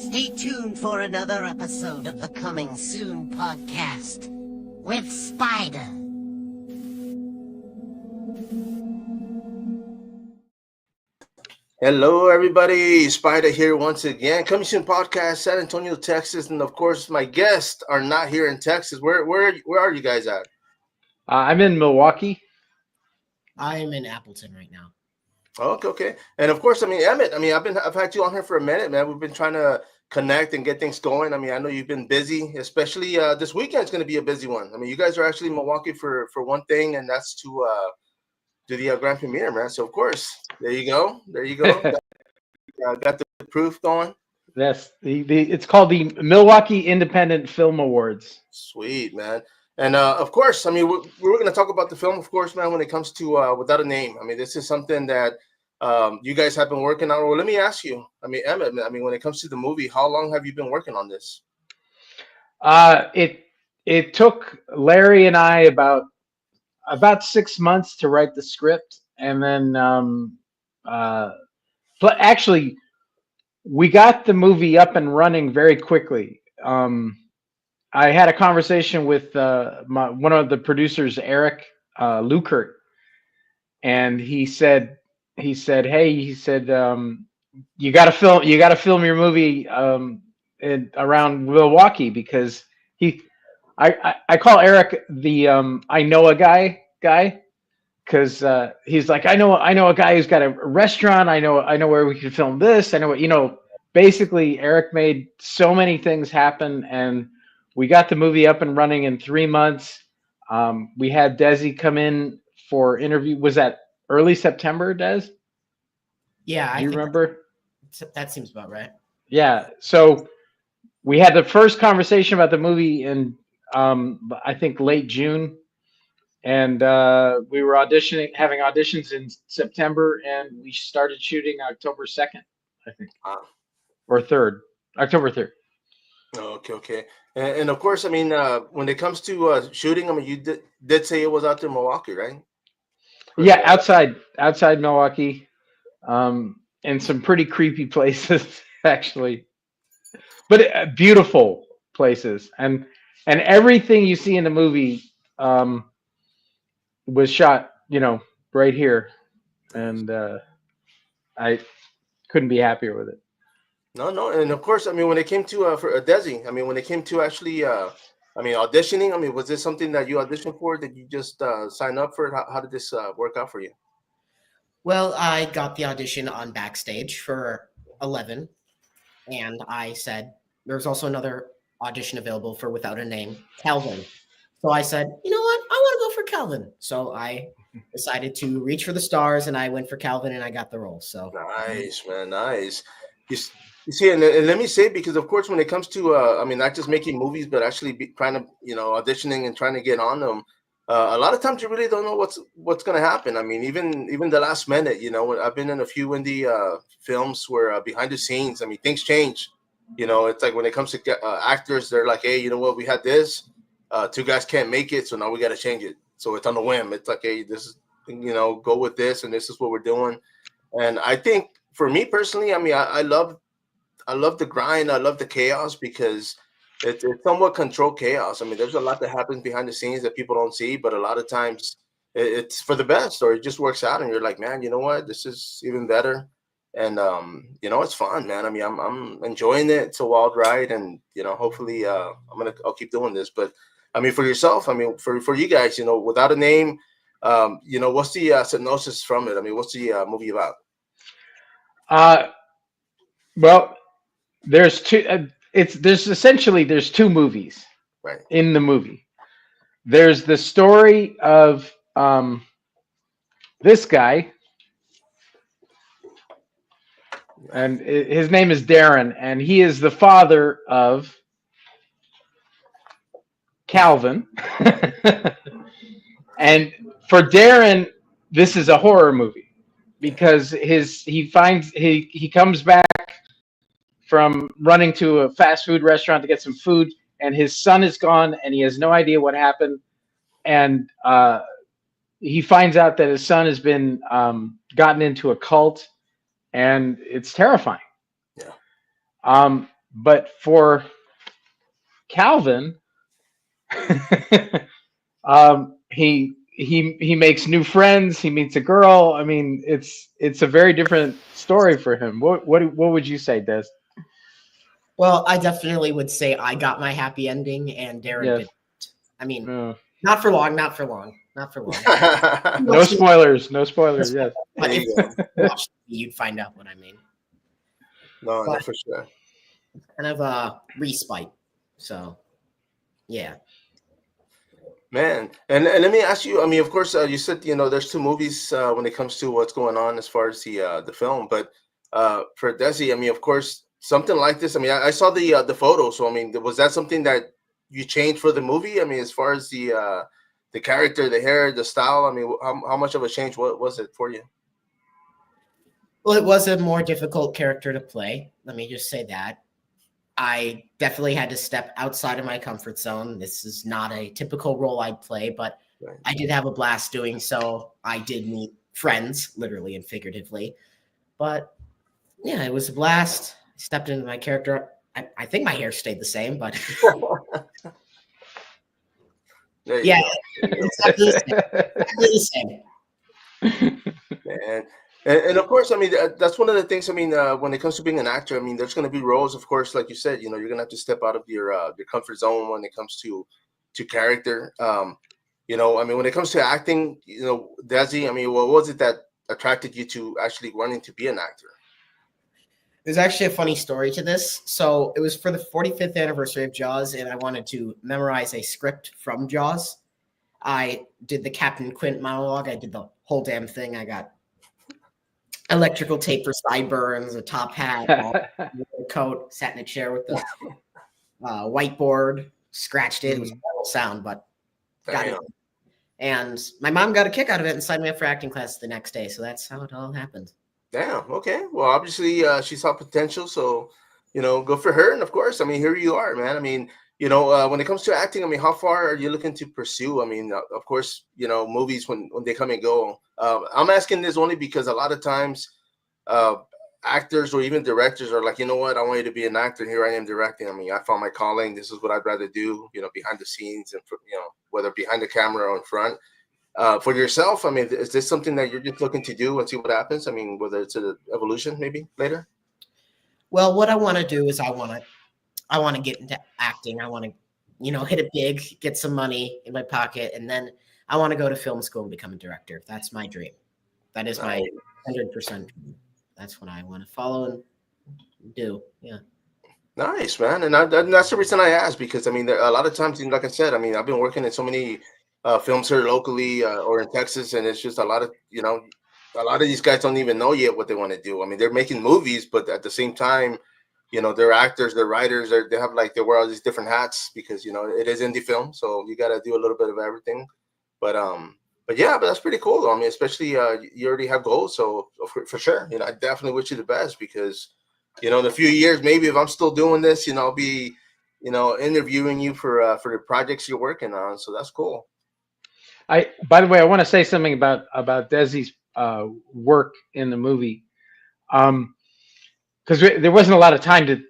Stay tuned for another episode of the Coming Soon podcast with Spider. Hello, everybody. Spider here once again. Coming Soon podcast, San Antonio, Texas, and of course, my guests are not here in Texas. Where are you guys at? I'm in Milwaukee. I'm in Appleton right now. Okay. And of course, Emmett. I've had you on here for a minute, man. We've been trying to connect and get things going. I know you've been busy, especially this weekend's going to be a busy one. You guys are actually in Milwaukee for one thing, and that's to do the grand premiere, man. So of course, there you go. Got the proof going. That's it's called the Milwaukee Independent Film Awards. Sweet, man. And of course, we're going to talk about the film, of course, man, when it comes to Without a Name. This is something that you guys have been working on. Well, let me ask you, Emmett, when it comes to the movie, how long have you been working on this? It took Larry and I about 6 months to write the script. And then but actually, we got the movie up and running very quickly. I had a conversation with one of the producers, Eric Lukert, and he said, you got to film your movie around Milwaukee, because I call Eric the I know a guy, because he's like, I know a guy who's got a restaurant. I know where we can film this. I know basically Eric made so many things happen, and we got the movie up and running in 3 months. We had Desi come in for interview. Was that early September, Des? Yeah. Do you remember? That seems about right. Yeah. So we had the first conversation about the movie in, I think, late June. And we were having auditions in September, and we started shooting October 2nd, I think. Or 3rd, October 3rd. Okay. And of course, when it comes to shooting, you did say it was out there in Milwaukee, right? Yeah, outside Milwaukee, in some pretty creepy places, actually, but beautiful places, and everything you see in the movie was shot, right here, and I couldn't be happier with it. No, and of course, when it came to for Desi, when it came to actually, auditioning, was this something that you auditioned for? Did you just sign up for it? How did this work out for you? Well, I got the audition on Backstage for 11, and I said there's also another audition available for Without a Name, Calvin. So I said, you know what? I want to go for Calvin. So I decided to reach for the stars, and I went for Calvin, and I got the role. So nice, man, nice. You see, and let me say, because of course, when it comes to, not just making movies, but actually trying to, auditioning and trying to get on them, a lot of times you really don't know what's going to happen. Even the last minute, I've been in a few indie films where behind the scenes, things change. It's like when it comes to actors, they're like, hey, you know what, we had this, 2 guys can't make it, so now we got to change it. So it's on the whim. It's like, hey, this is, go with this, and this is what we're doing. And I think for me personally, I love the grind. I love the chaos, because it's somewhat controlled chaos. There's a lot that happens behind the scenes that people don't see, but a lot of times it's for the best, or it just works out, and you're like, man, you know what? This is even better. And it's fun, man. I'm enjoying it. It's a wild ride, and hopefully I'll keep doing this. But for yourself, for you guys, Without a Name, what's the synopsis from it? What's the movie about? Well, there's two. There's 2 movies, right, in the movie. There's the story of this guy, and his name is Darren, and he is the father of Calvin. And for Darren, this is a horror movie, because he comes back from running to a fast food restaurant to get some food, and his son is gone, and he has no idea what happened. And he finds out that his son has been gotten into a cult, and it's terrifying. Yeah. but for Calvin, he makes new friends. He meets a girl. I mean, it's a very different story for him. What would you say, Des? Well, I definitely would say I got my happy ending and Darren Yes. didn't. I mean, Uh, not for long, not for long, not for long. no spoilers. No spoilers. Yes. But There if you you go. watch it, you'd find out what I mean. No, But for sure. kind of a respite. So, yeah. Man, and let me ask you. I mean, of course, you said there's two movies when it comes to what's going on as far as the film. But for Desi, I mean, of course, something like this. I mean, I saw the photo. So I mean, was that something that you changed for the movie? I mean, as far as the character, the hair, the style. I mean, how much of a change was it for you? Well, it was a more difficult character to play. Let me just say that. I definitely had to step outside of my comfort zone. This is not a typical role I'd play, but Right. I did have a blast doing so. I did meet friends, literally and figuratively. But yeah, it was a blast. I stepped into my character. I think my hair stayed the same, but There you yeah, go. There you exactly the same. Exactly the same. go. And of course, I mean, that's one of the things. I mean, when it comes to being an actor, I mean, there's going to be roles, of course, like you said, you're going to have to step out of your comfort zone when it comes to character. I mean, when it comes to acting, Desi, I mean, what was it that attracted you to actually wanting to be an actor? There's actually a funny story to this. So it was for the 45th anniversary of Jaws, and I wanted to memorize a script from Jaws. I did the Captain Quint monologue. I did the whole damn thing. I got electrical tape for sideburns, a top hat, a coat, sat in a chair with the whiteboard, scratched it. It was a horrible sound, but got it. And my mom got a kick out of it and signed me up for acting class the next day. So that's how it all happened. Damn. Okay. Well, obviously, she saw potential, so go for her. And of course, I mean, here you are, man. I mean, when it comes to acting, I mean, how far are you looking to pursue? I mean, of course, movies when they come and go. I'm asking this only because a lot of times, uh, actors or even directors are like, you know what, I want you to be an actor. Here I am directing. I mean, I found my calling. This is what I'd rather do. Behind the scenes and whether behind the camera or in front. For yourself, I mean, is this something that you're just looking to do and see what happens? I mean, whether it's an evolution maybe later? Well, what I want to do is I want to get into acting. I want to, hit it big, get some money in my pocket, and then I want to go to film school and become a director. That's my dream. That is my 100% dream. That's what I want to follow and do. Yeah. Nice, man. And that's the reason I asked, because I mean, a lot of times, like I said, I mean, I've been working in so many films here locally or in Texas, and it's just a lot of these guys don't even know yet what they want to do. I mean, they're making movies, but at the same time, they're actors, they're writers, they have they wear all these different hats because it is indie film, so you got to do a little bit of everything. But yeah, but that's pretty cool. I mean, especially you already have goals, so for sure, I definitely wish you the best because. In a few years, maybe if I'm still doing this, I'll be, interviewing you for the projects you're working on. So that's cool. By the way, I want to say something about Desi's work in the movie, because there wasn't a lot of time to,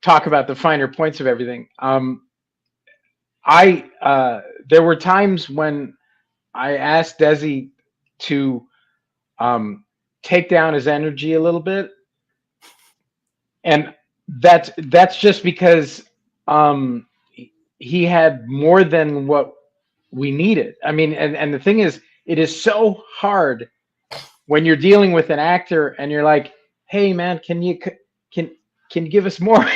talk about the finer points of everything. There were times when I asked Desi to take down his energy a little bit, and that's just because he had more than what we needed. I mean, and the thing is, it is so hard when you're dealing with an actor and you're like, hey man, can you give us more?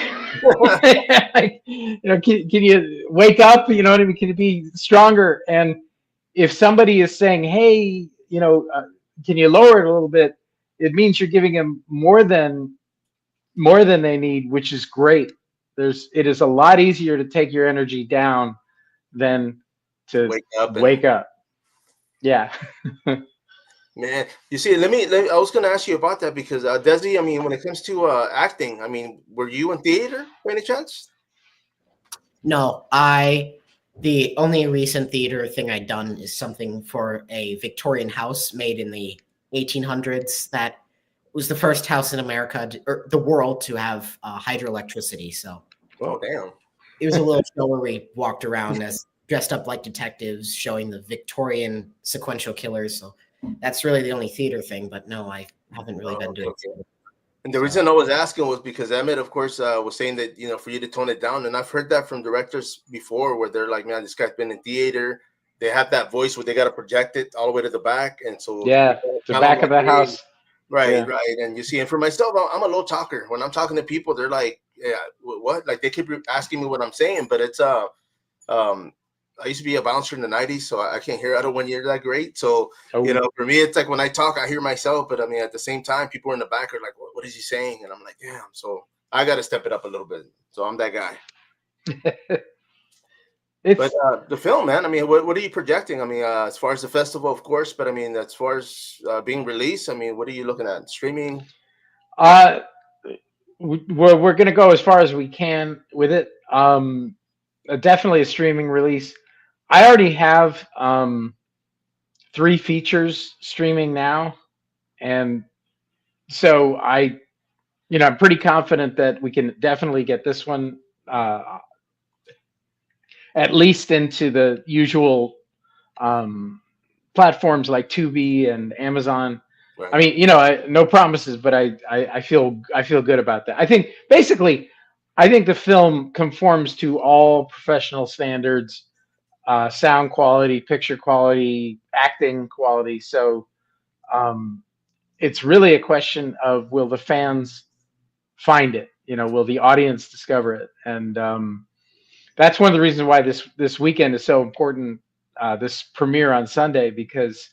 Like, can you wake up? You know what I mean? Can you be stronger? And if somebody is saying, hey, can you lower it a little bit? It means you're giving them more than they need, which is great. It is a lot easier to take your energy down than to wake up. Yeah. Man, you see, let me. I was going to ask you about that because Desi, I mean, when it comes to acting, I mean, were you in theater by any chance? No, the only recent theater thing I'd done is something for a Victorian house made in the 1800s that was the first house in America or the world to have hydroelectricity. So Oh, damn. it was a little show where we walked around as dressed up like detectives, showing the Victorian sequential killers. So that's really the only theater thing. But no, I haven't really been doing it. And the reason I was asking was because Emmett, of course, was saying that, you know, for you to tone it down. And I've heard that from directors before where they're like, man, this guy's been in theater. They have that voice where they got to project it all the way to the back. And so, Yeah, the back of the house. Right, Yeah. right. And you see, and for myself, I'm a low talker. When I'm talking to people, they're like, yeah, what? Like they keep asking me what I'm saying, but it's, um, I used to be a bouncer in the 90s, so I can't hear out of one ear that great. So, you know, for me, it's like when I talk, I hear myself, but I mean, at the same time, people in the back are like, what is he saying? And I'm like, damn. So I got to step it up a little bit. So I'm that guy. But the film, man, I mean, what are you projecting? I mean, as far as the festival, of course, but I mean, as far as being released, I mean, what are you looking at? Streaming? We're going to go as far as we can with it. Definitely a streaming release. I already have 3 features streaming now, and so I'm pretty confident that we can definitely get this one at least into the usual platforms like Tubi and Amazon. Right. I mean, you know, no promises, but I feel good about that. I think the film conforms to all professional standards, sound quality, picture quality, acting quality. So it's really a question of, will the fans find it? You know, will the audience discover it? And that's one of the reasons why this weekend is so important. This premiere on Sunday, because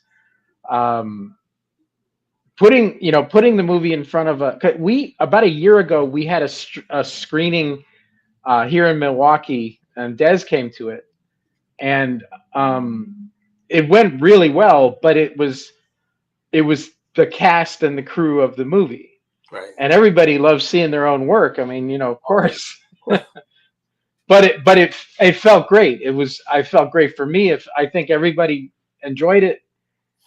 putting the movie in front of about a year ago we had a screening here in Milwaukee, and Des came to it, and it went really well, but it was the cast and the crew of the movie, right? And everybody loves seeing their own work. I mean, you know, of course. But it felt great. I felt great for me. I think everybody enjoyed it.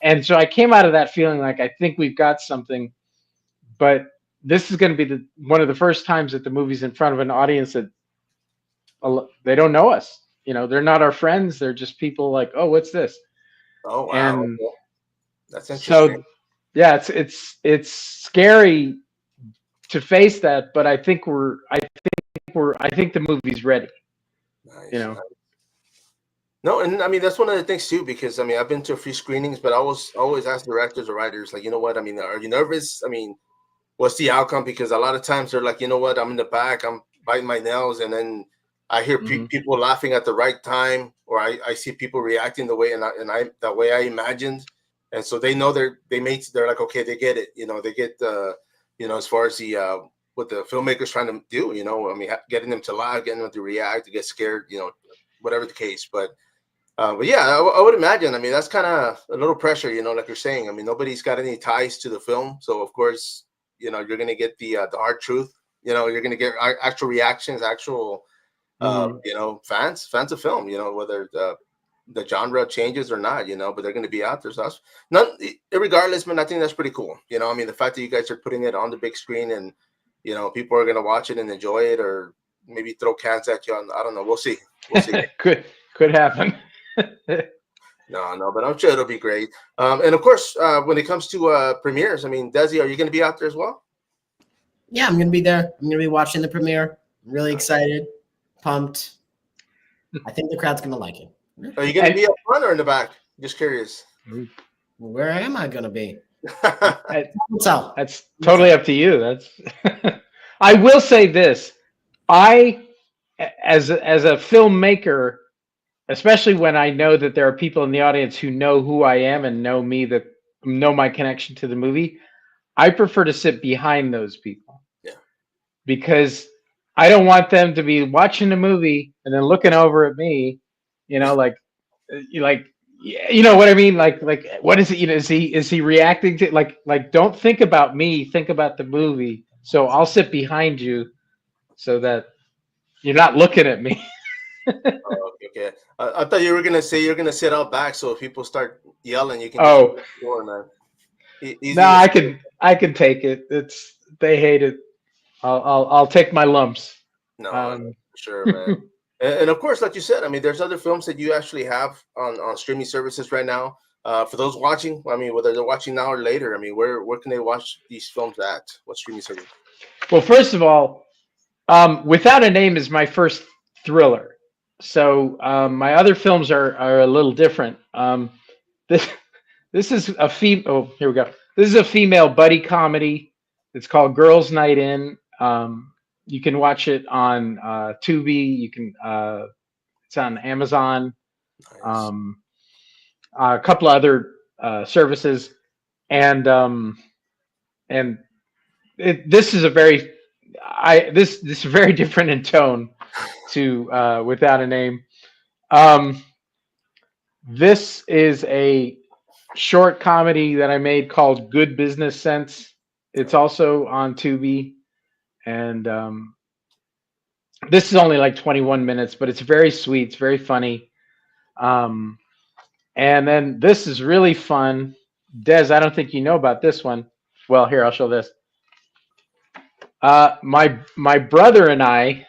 And so I came out of that feeling like, I think we've got something, but this is going to be one of the first times that the movie's in front of an audience that they don't know us. You know, they're not our friends. They're just people like, oh, what's this? Oh, wow. And that's interesting. So, yeah, it's scary to face that, but I think the movie's ready. Nice. You know. Nice. No, and I mean that's one of the things too, because I mean I've been to a few screenings, but I always ask directors or writers, like, you know what, I mean, are you nervous? I mean, what's the outcome? Because a lot of times they're like, you know what, I'm in the back, I'm biting my nails, and then I hear people laughing at the right time, or I see people reacting the way the way I imagined, and so they know they're like, okay, they get it, you know, they get you know, as far as the what the filmmaker's trying to do, you know, I mean, getting them to laugh, getting them to react, to get scared, you know, whatever the case, but yeah, I would imagine. I mean, that's kind of a little pressure, you know, like you're saying. I mean, nobody's got any ties to the film, so of course, you know, you're going to get the hard truth. You know, you're going to get actual reactions, actual, you know, fans of film. You know, whether the genre changes or not, you know, but they're going to be out there. So that's regardless, man. I think that's pretty cool. You know, I mean, the fact that you guys are putting it on the big screen and, you know, people are going to watch it and enjoy it, or maybe throw cans at you. I don't know. We'll see. We'll see. Could happen. No, but I'm sure it'll be great. And of course, when it comes to premieres, I mean, Desi, are you going to be out there as well? Yeah, I'm going to be there. I'm going to be watching the premiere. I'm really excited, pumped. I think the crowd's going to like it. Are you going to be up front or in the back? Just curious. Where am I going to be? That's totally up to you. That's. I will say this: as a filmmaker, especially when I know that there are people in the audience who know who I am and know me, that know my connection to the movie, I prefer to sit behind those people. Yeah. Because I don't want them to be watching the movie and then looking over at me, you know, like, you know what I mean? Like, what is it? You know, is he reacting to like, don't think about me, think about the movie. So I'll sit behind you so that you're not looking at me. Oh, okay. I thought you were gonna say you're gonna sit out back, so if people start yelling, you can. Oh, Just man. No, Easy mistake. I can take it. They hate it. I'll take my lumps. No, Um, for sure, man. And of course, like you said, I mean, there's other films that you actually have on streaming services right now. For those watching, I mean, whether they're watching now or later, I mean, where can they watch these films at? What streaming service? well, first of all, Without a Name is my first thriller. So my other films are a little different. This this is a Oh, here we go. This is a female buddy comedy. It's called Girls' Night In. You can watch it on Tubi. It's on Amazon. Nice. Um, a couple of other services, and and this is a very this is very different in tone to Without a Name. Um, this is a short comedy that I made called Good Business Sense. It's also on Tubi, and this is only like 21 minutes, but it's very sweet. It's very funny. Um, and then this is really fun. Des, I don't think you know about this one. Well, here, I'll show this. My brother and I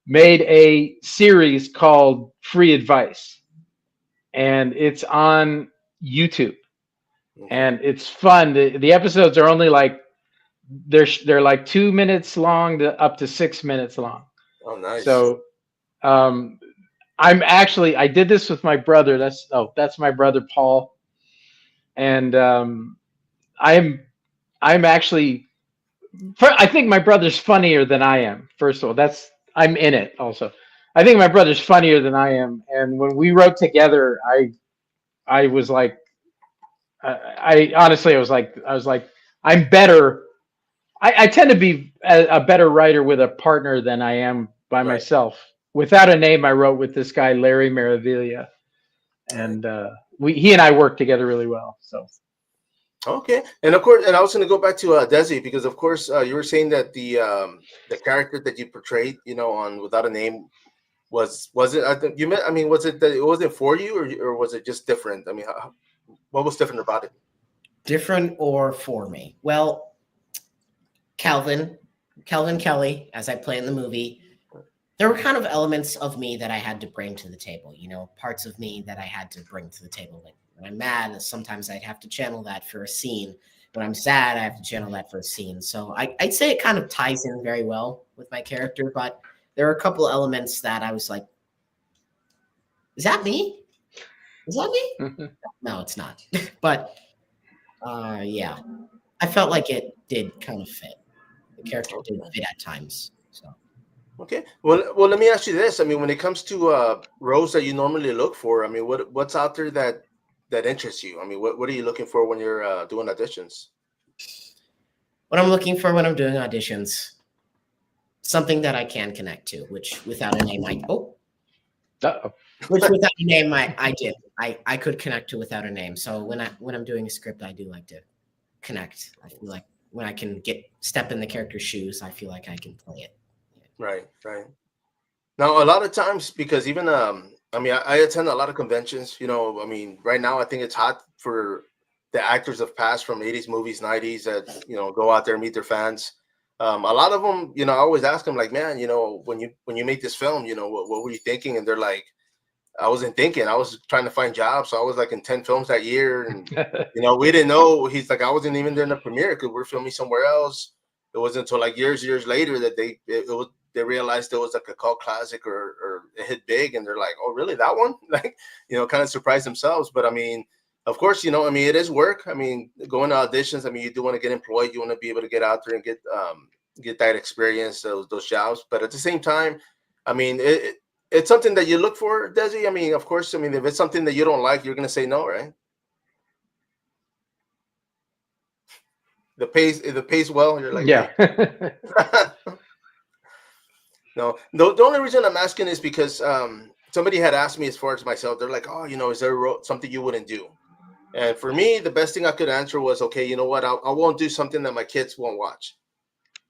made a series called Free Advice, and it's on YouTube, Okay. and it's fun. The episodes are only like they're like 2 minutes long to up to 6 minutes long. Oh, nice. So um, I did this with my brother. That's my brother Paul, and I'm I'm actually I think my brother's funnier than I am. First of all, I'm in it also. I think my brother's funnier than I am, and when we wrote together, I was like, I honestly, I was like, I'm better. I tend to be a better writer with a partner than I am by Right. myself. Without a Name, I wrote with this guy Larry Maravilla, Right. and he and I work together really well. So Okay. And of course, and I was going to go back to Desi because, of course, you were saying that the character that you portrayed, on Without a Name was it? I think you meant. I mean, was it that it wasn't for you, or was it just different? I mean, what was different about it? Different or for me? Well, Calvin, Calvin Kelly, as I play in the movie, there were kind of elements of me that I had to bring to the table, parts of me that I had to bring to the table. Like when I'm mad, sometimes I'd have to channel that for a scene. When I'm sad, I have to channel that for a scene. So I'd say it kind of ties in very well with my character, but there are a couple elements that I was like, is that me? Is that me? No, it's not. But yeah, I felt like it did kind of fit. The character did fit at times. So Okay. Well, let me ask you this. I mean, when it comes to roles that you normally look for, I mean, what's out there that interests you? I mean, what are you looking for when you're doing auditions? what I'm looking for when I'm doing auditions, something that I can connect to, which Without a Name, uh-oh. which Without a Name, I did. I could connect to Without a Name. So when I'm doing a script, I do like to connect. I feel like when I can step in the character's shoes, I feel like I can play it. Right. Right. Now, a lot of times, because even I mean, I attend a lot of conventions. I mean, right now, I think it's hot for the actors of past from '80s movies, '90s that go out there and meet their fans. A lot of them, I always ask them, like, man, when you made this film, what were you thinking? And they're like, I wasn't thinking. I was trying to find jobs. So I was like in 10 films that year, and we didn't know. He's like, I wasn't even there in the premiere because we're filming somewhere else. It wasn't until like years later that they realized it was like a cult classic or it hit big, and they're like, oh, really, that one? Like, kind of surprised themselves. But I mean, of course, I mean, it is work. I mean, going to auditions. I mean, you do want to get employed. You want to be able to get out there and get that experience, those jobs. But at the same time, I mean, it's something that you look for, Desi. I mean, of course. I mean, if it's something that you don't like, you're gonna say no, right? If it pays well, you're like, Yeah. no. The only reason I'm asking is because somebody had asked me as far as myself. They're like, oh, is there something you wouldn't do? And for me, the best thing I could answer was, okay, you know what? I won't do something that my kids won't watch.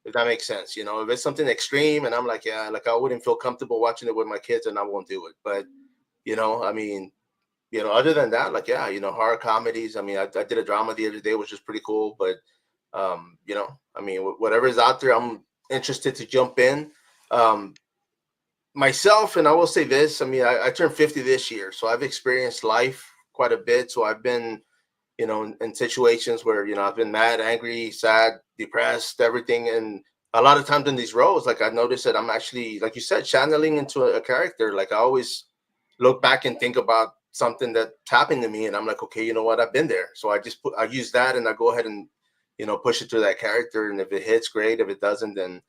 If that makes sense, if it's something extreme, and I'm like, yeah, like I wouldn't feel comfortable watching it with my kids, and I won't do it. But I mean, other than that, like, yeah, horror comedies. I mean, I did a drama the other day, which was pretty cool. But I mean, whatever is out there, I'm interested to jump in. Um, Myself, and I will say this. I mean, I turned 50 this year, so I've experienced life quite a bit. So I've been, in situations where I've been mad, angry, sad, depressed, everything. And a lot of times in these roles, like I noticed that I'm actually, like you said, channeling into a character. Like I always look back and think about something that's happened to me, and I'm like, okay, you know what, I've been there. So I use that, and I go ahead and push it to that character. And if it hits, great. If it doesn't, then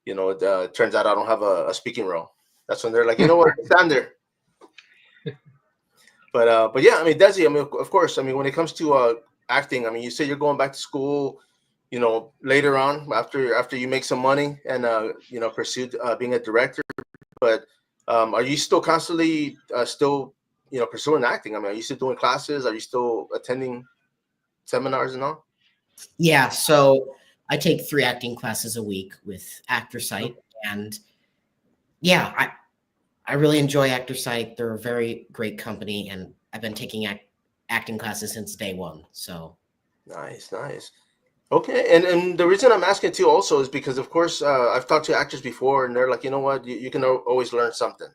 it turns out I don't have a speaking role. That's when they're like, you know what, stand there. But yeah, I mean, Desi, I mean, of course, I mean, when it comes to acting, I mean, you say you're going back to school, later on after you make some money and pursue being a director. But are you still constantly pursuing acting? I mean, are you still doing classes? Are you still attending seminars and all? Yeah, so I take 3 acting classes a week with Actor Site, and yeah, I really enjoy Actor Site. They're a very great company, and I've been taking acting classes since day one. So Nice. Okay, and the reason I'm asking too also is because, of course, I've talked to actors before, and they're like, you know what, you can always learn something,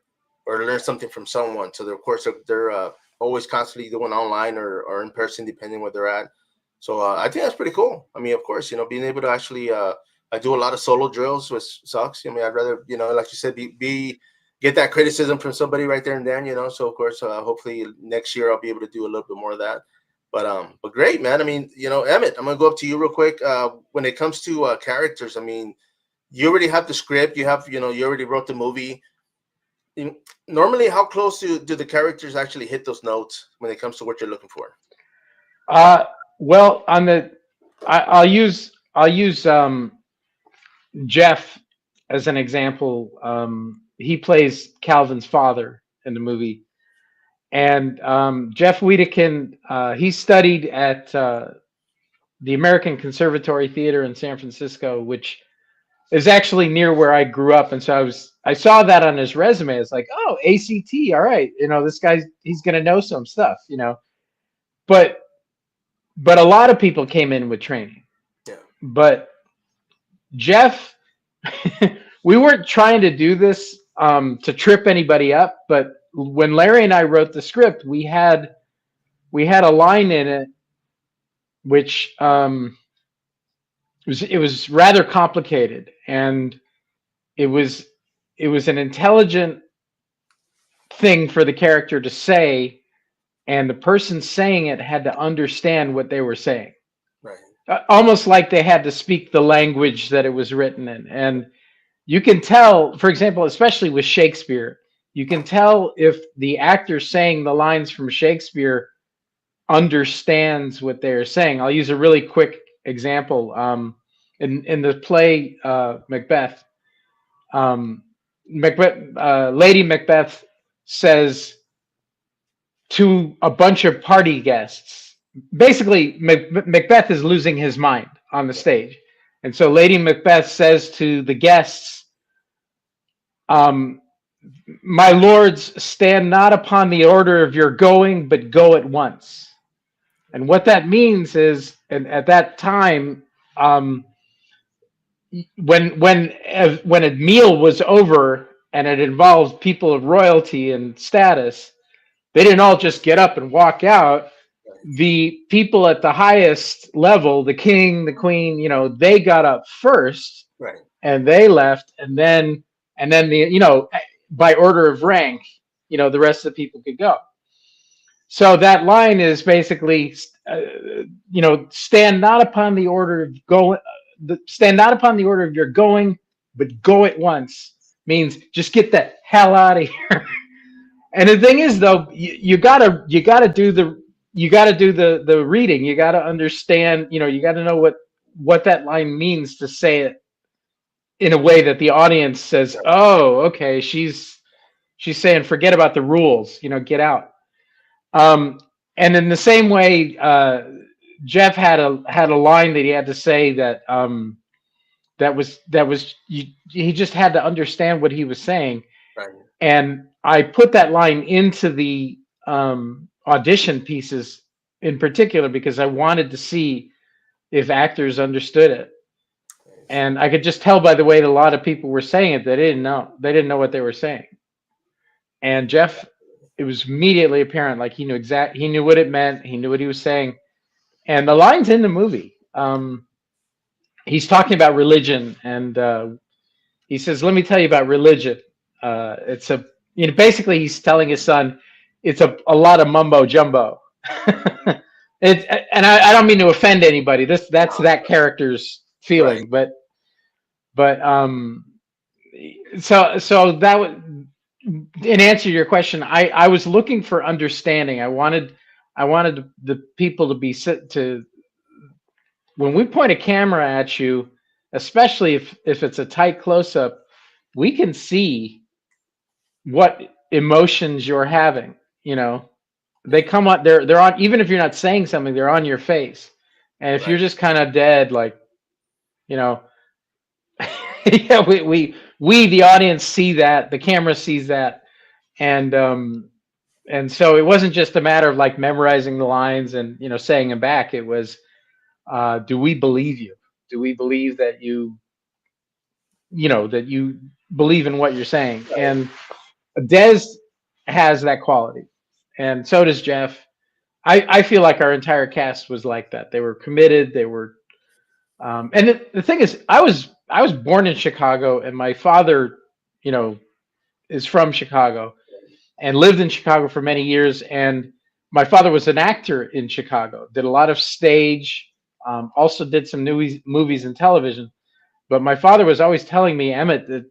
or learn something from someone. So of course they're always constantly doing online or in person, depending where they're at. So I think that's pretty cool. I mean, of course, being able to actually, I do a lot of solo drills, which sucks. I mean, I'd rather, like you said, be get that criticism from somebody right there and then, So of course, hopefully next year I'll be able to do a little bit more of that. But great, man. I mean, Emmett, I'm gonna go up to you real quick. When it comes to characters, I mean, you already have the script. You have, you already wrote the movie. Normally, how close do the characters actually hit those notes when it comes to what you're looking for? Well, I'll use Jeff as an example. He plays Calvin's father in the movie, and Jeff Wiedekind, he studied at the American Conservatory Theater in San Francisco, which is actually near where I grew up. And so I saw that on his resume. It's like, oh, ACT, all right, this guy's, he's gonna know some stuff, But a lot of people came in with training. Yeah. But Jeff, we weren't trying to do this to trip anybody up, but when Larry and I wrote the script, we had a line in it which it was rather complicated, and it was an intelligent thing for the character to say, and the person saying it had to understand what they were saying. Right. Almost like they had to speak the language that it was written in. And you can tell, for example, especially with Shakespeare, you can tell if the actor saying the lines from Shakespeare understands what they're saying. I'll use a really quick example. In the play Macbeth, Lady Macbeth says to a bunch of party guests, basically Macbeth is losing his mind on the stage, and so Lady Macbeth says to the guests, "My lords, stand not upon the order of your going, but go at once." And what that means is, and at that time, when a meal was over and it involved people of royalty and status, they didn't all just get up and walk out. The people at the highest level, the king, the queen, they got up first, Right. And they left, and then the by order of rank, the rest of the people could go. So that line is basically, stand not upon the order of stand not upon the order of your going, but go at once. Means just get the hell out of here. And the thing is, though, you gotta do the reading. You gotta understand. You gotta know what that line means to say it in a way that the audience says, "Oh, okay, she's saying forget about the rules. Get out." And in the same way, Jeff had a line that he had to say that he just had to understand what he was saying. Right. And I put that line into the audition pieces in particular because I wanted to see if actors understood it. And I could just tell by the way a lot of people were saying it, they didn't know. They didn't know what they were saying. And Jeff, it was immediately apparent, like he knew what it meant. He knew what he was saying. And the lines in the movie, he's talking about religion, and he says, "Let me tell you about religion. It's a, basically he's telling his son, it's a lot of mumbo jumbo." And I don't mean to offend anybody. That's that character's feeling, Right. but so that would, in answer to your question, I was looking for understanding. I wanted the people to be to, when we point a camera at you, especially if it's a tight close up, we can see what emotions you're having. They come on, they're on, even if you're not saying something, they're on your face. And if Right. you're just kind of dead, like, yeah, we the audience see that, the camera sees that, and so it wasn't just a matter of like memorizing the lines and saying them back. It was, do we believe you? Do we believe that that you believe in what you're saying? And Dez has that quality, and so does Jeff. I feel like our entire cast was like that. They were committed. They were, and the thing is, I was born in Chicago, and my father, is from Chicago, and lived in Chicago for many years. And my father was an actor in Chicago. Did a lot of stage, also did some movies and television. But my father was always telling me, Emmett, that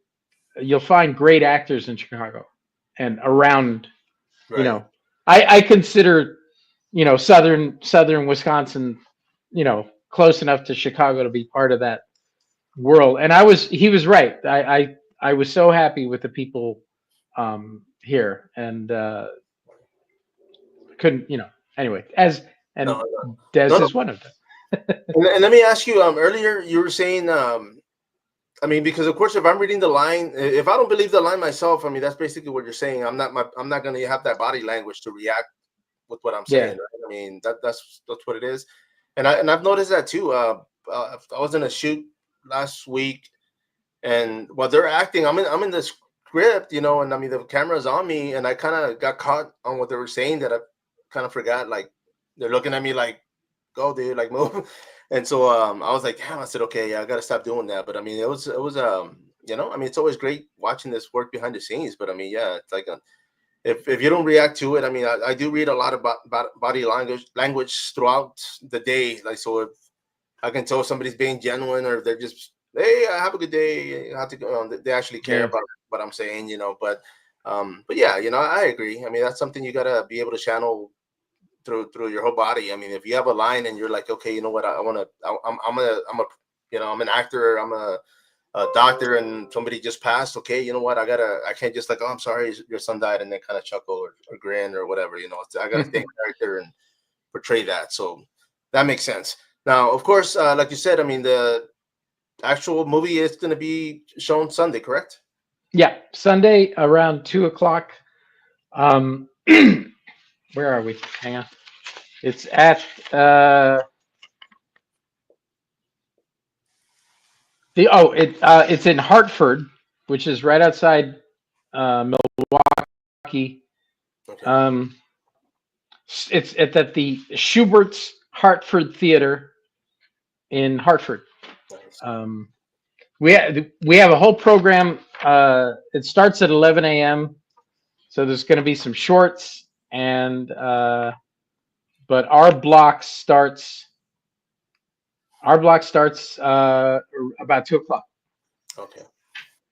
you'll find great actors in Chicago and around. Right. I consider southern Wisconsin, close enough to Chicago to be part of that world. And he was right. I was so happy with the people here, and couldn't, anyway, and No, no, Des no, no. is one of them. And let me ask you, earlier you were saying, I mean, because of course, if I'm reading the line, if I don't believe the line myself, I mean, that's basically what you're saying. I'm not going to have that body language to react with what I'm saying. Yeah. Right? I mean, that's what it is. And I've noticed that too. I was in a shoot last week, and while they're acting, I'm in the script, and I mean the camera's on me, and I kind of got caught on what they were saying that I kind of forgot. Like they're looking at me like, "Go, dude, like move." And so I was like, damn, I said, okay, yeah, I gotta stop doing that. But I mean, it was I mean, it's always great watching this work behind the scenes. But I mean, yeah, it's like if you don't react to it, I mean, I do read a lot about body language throughout the day. Like, so if I can tell somebody's being genuine, or if they're just, hey, have a good day, I have to go. They actually care Yeah. about what I'm saying, But yeah, I agree. I mean, that's something you gotta be able to channel through your whole body. I mean, if you have a line and you're like, okay, you know what, I'm an actor, I'm a doctor, and somebody just passed. Okay, you know what, I can't just like, oh, I'm sorry, your son died, and then kind of chuckle or grin or whatever. I gotta stay in character and portray that. So that makes sense. Now, of course, like you said, I mean, the actual movie is going to be shown Sunday, correct? Yeah, Sunday around 2:00. Where are we? Hang on. It's at it's in Hartford, which is right outside Milwaukee. Okay. It's at the Schubert's Hartford Theater in Hartford. Nice. We have a whole program. It starts at 11 a.m. So there's going to be some shorts, and but our block starts about 2:00. Okay.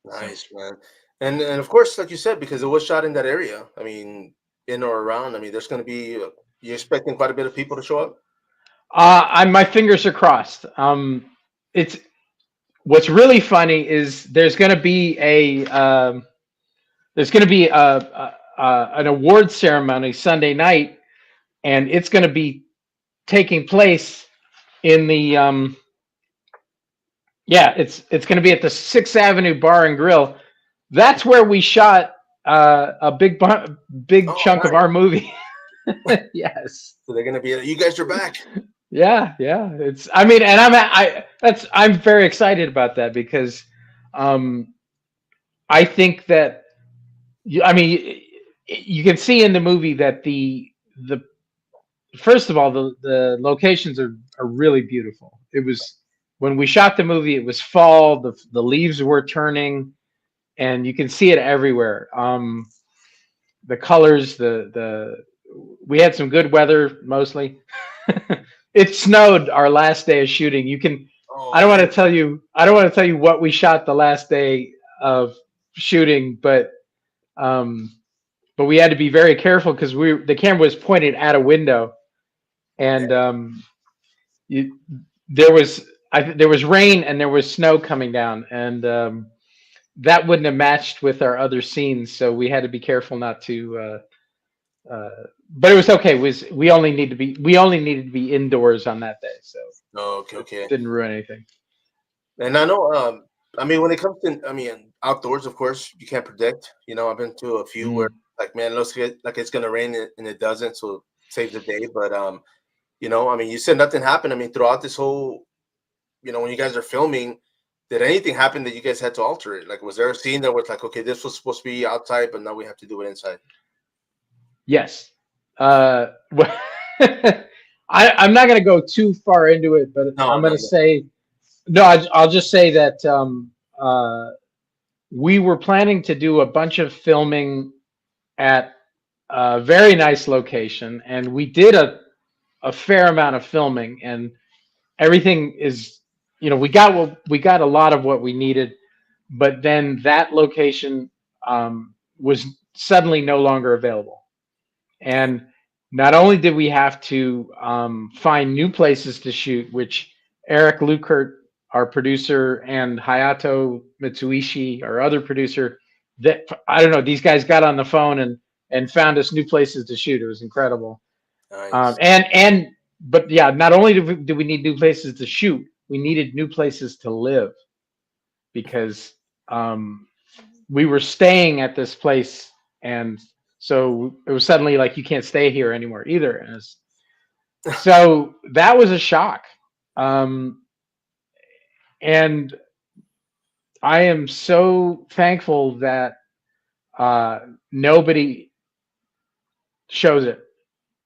Nice, man. And of course, like you said, because it was shot in that area, I mean, in or around, I mean, there's going to be, you're expecting quite a bit of people to show up? My fingers are crossed. It's What's really funny is there's going to be an award ceremony Sunday night, and it's going to be taking place in the it's going to be at the 6th Avenue Bar and Grill. That's where we shot a big Oh, chunk of nice. our movie. Yes. So they're gonna be. You guys are back. Yeah, yeah. It's. I mean, and I'm very excited about that because, um, I think that I mean, you can see in the movie that the first of all the locations are really beautiful. It was when we shot the movie. It was fall. The leaves were turning, and you can see it everywhere. The colors, the we had some good weather mostly. It snowed our last day of shooting. You can I Oh don't want man. to tell you I don't want to tell you what we shot the last day of shooting, um but we had to be very careful because the camera was pointed at a window, and you, there was rain and there was snow coming down, and that wouldn't have matched with our other scenes, so we had to be careful not to. But it was okay. We only needed to be indoors on that day, so Oh, okay, it okay. didn't ruin anything. And I know. I mean, when it comes to, I mean, outdoors, of course, you can't predict. You know, I've been to a few where, Mm. like, man, it looks like it's gonna rain and it doesn't, so save the day. But you know, I mean, you said nothing happened. I mean, throughout this whole, you know, when you guys are filming, did anything happen that you guys had to alter it? Like, was there a scene that was like, okay, this was supposed to be outside, but now we have to do it inside? Yes. Well, I'm not going to go too far into it, but No, I'm going no, to no. say no. I'll just say that uh, we were planning to do a bunch of filming at a very nice location, and we did a fair amount of filming, and everything is, we got a lot of what we needed, but then that location was suddenly no longer available. And not only did we have to find new places to shoot, which Eric Lukert, our producer, and Hayato Mitsuishi, our other producer, that I don't know, these guys got on the phone and found us new places to shoot. It was incredible. Nice. And but yeah, not only did we need new places to shoot, we needed new places to live because um, we were staying at this place, and so it was suddenly like you can't stay here anymore either. So that was a shock, um, and I am so thankful that uh, nobody shows it.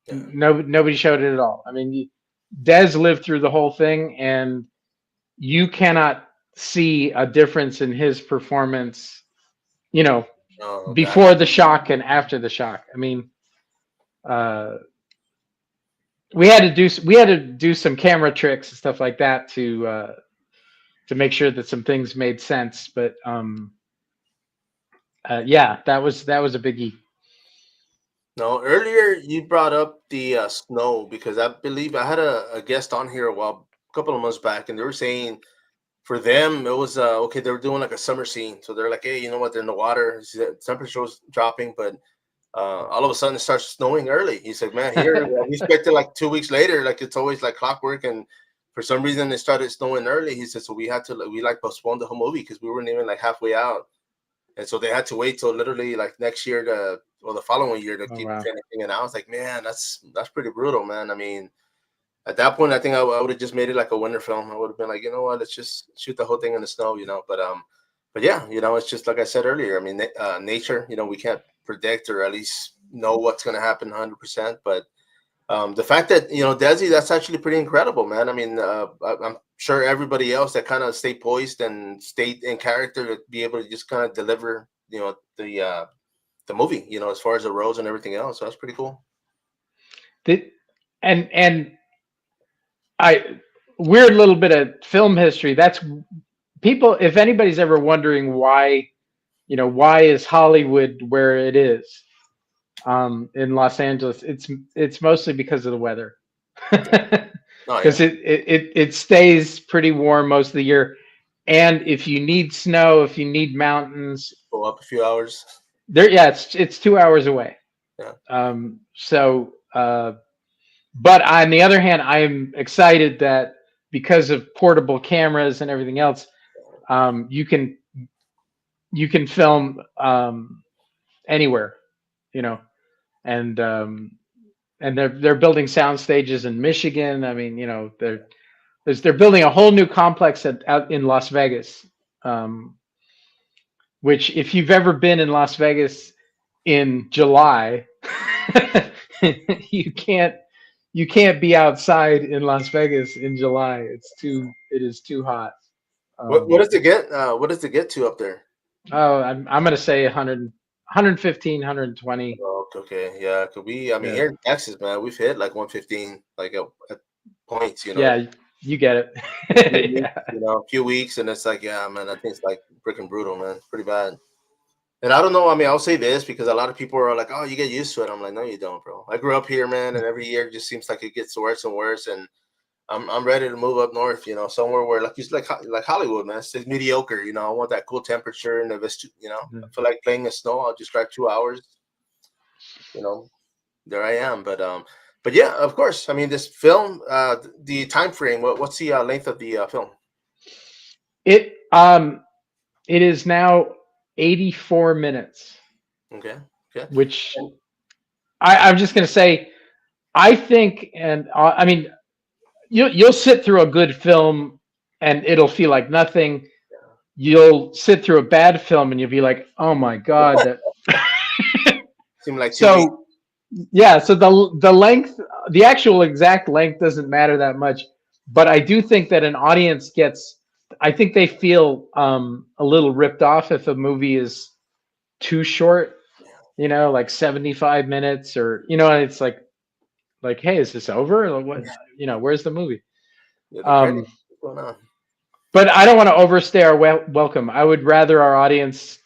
Yeah. Nobody showed it at all. I mean, Des lived through the whole thing, and you cannot see a difference in his performance. You know, Oh, God. before the shock and after the shock. I mean, uh, we had to do some camera tricks and stuff like that to make sure that some things made sense. But yeah, that was a biggie. No, earlier you brought up the snow because I believe I had a guest on here a couple of months back, and they were saying for them it was okay. They were doing like a summer scene, so they're like, hey, you know what? They're in the water. The temperature was dropping, but all of a sudden it starts snowing early. He said, man, here we expected like 2 weeks later, like it's always like clockwork, and for some reason it started snowing early. He said, so we had to we like postpone the whole movie because we weren't even like halfway out. And so they had to wait till literally like next year to or the following year to Oh keep wow. finishing. And I was like, man, that's pretty brutal, man. I mean, at that point, I think I would have just made it like a winter film. I would have been like, you know what, let's just shoot the whole thing in the snow, you know. But yeah, you know, it's just like I said earlier. I mean, nature, you know, we can't predict or at least know what's going to happen 100%. But the fact that you know Desi, that's actually pretty incredible, man. I mean, I'm sure everybody else that kind of stay poised and stay in character to be able to just kind of deliver, you know, the movie, you know, as far as the roles and everything else. So that's pretty cool. The, and I weird little bit of film history. That's people. If anybody's ever wondering why, why is Hollywood where it is in Los Angeles, it's mostly because of the weather. Oh Because yeah, it stays pretty warm most of the year. And if you need snow, if you need mountains, go up a few hours. there, yeah, it's 2 hours away. Yeah. So, but on the other hand, I'm excited that because of portable cameras and everything else, you can film anywhere, you know, and and they're building sound stages in Michigan. I mean, you know, they're building a whole new complex out in Las Vegas. Which, if you've ever been in Las Vegas in July, you can't be outside in Las Vegas in July. It is too hot. What does it get? What does it get to up there? Oh, I'm gonna say 100, 115, 120. Oh, okay, yeah. Could we? I mean, Yeah. here in Texas, man, we've hit like 115, like at points. You know, Yeah, you get it. Yeah. you know, a few weeks, and it's like, yeah, man, I think it's like freaking brutal, man. Pretty bad. And I don't know. I mean, I'll say this because a lot of people are like, "Oh, you get used to it." I'm like, "No, you don't, bro." I grew up here, man, and every year it just seems like it gets worse and worse. And I'm ready to move up north. You know, somewhere where like Hollywood, man. It's mediocre. You know, I want that cool temperature and if it's you know, I feel like playing in snow. I'll just drive 2 hours. You know, there I am. But yeah, of course. I mean, this film, the time frame. What's the length of the film? It is now 84 minutes. Okay. Okay. Which I'm just gonna say, I think, and I mean, you'll sit through a good film and it'll feel like nothing. You'll sit through a bad film and you'll be like, oh my god. Seemed like So yeah, so the length, the actual exact length doesn't matter that much, but I do think that an audience I think they feel a little ripped off if a movie is too short, you know, like 75 minutes, or, you know, it's like, hey, is this over? Or what, you know, where's the movie? yeah, what's going on? But I don't want to overstay our welcome. I would rather our audience,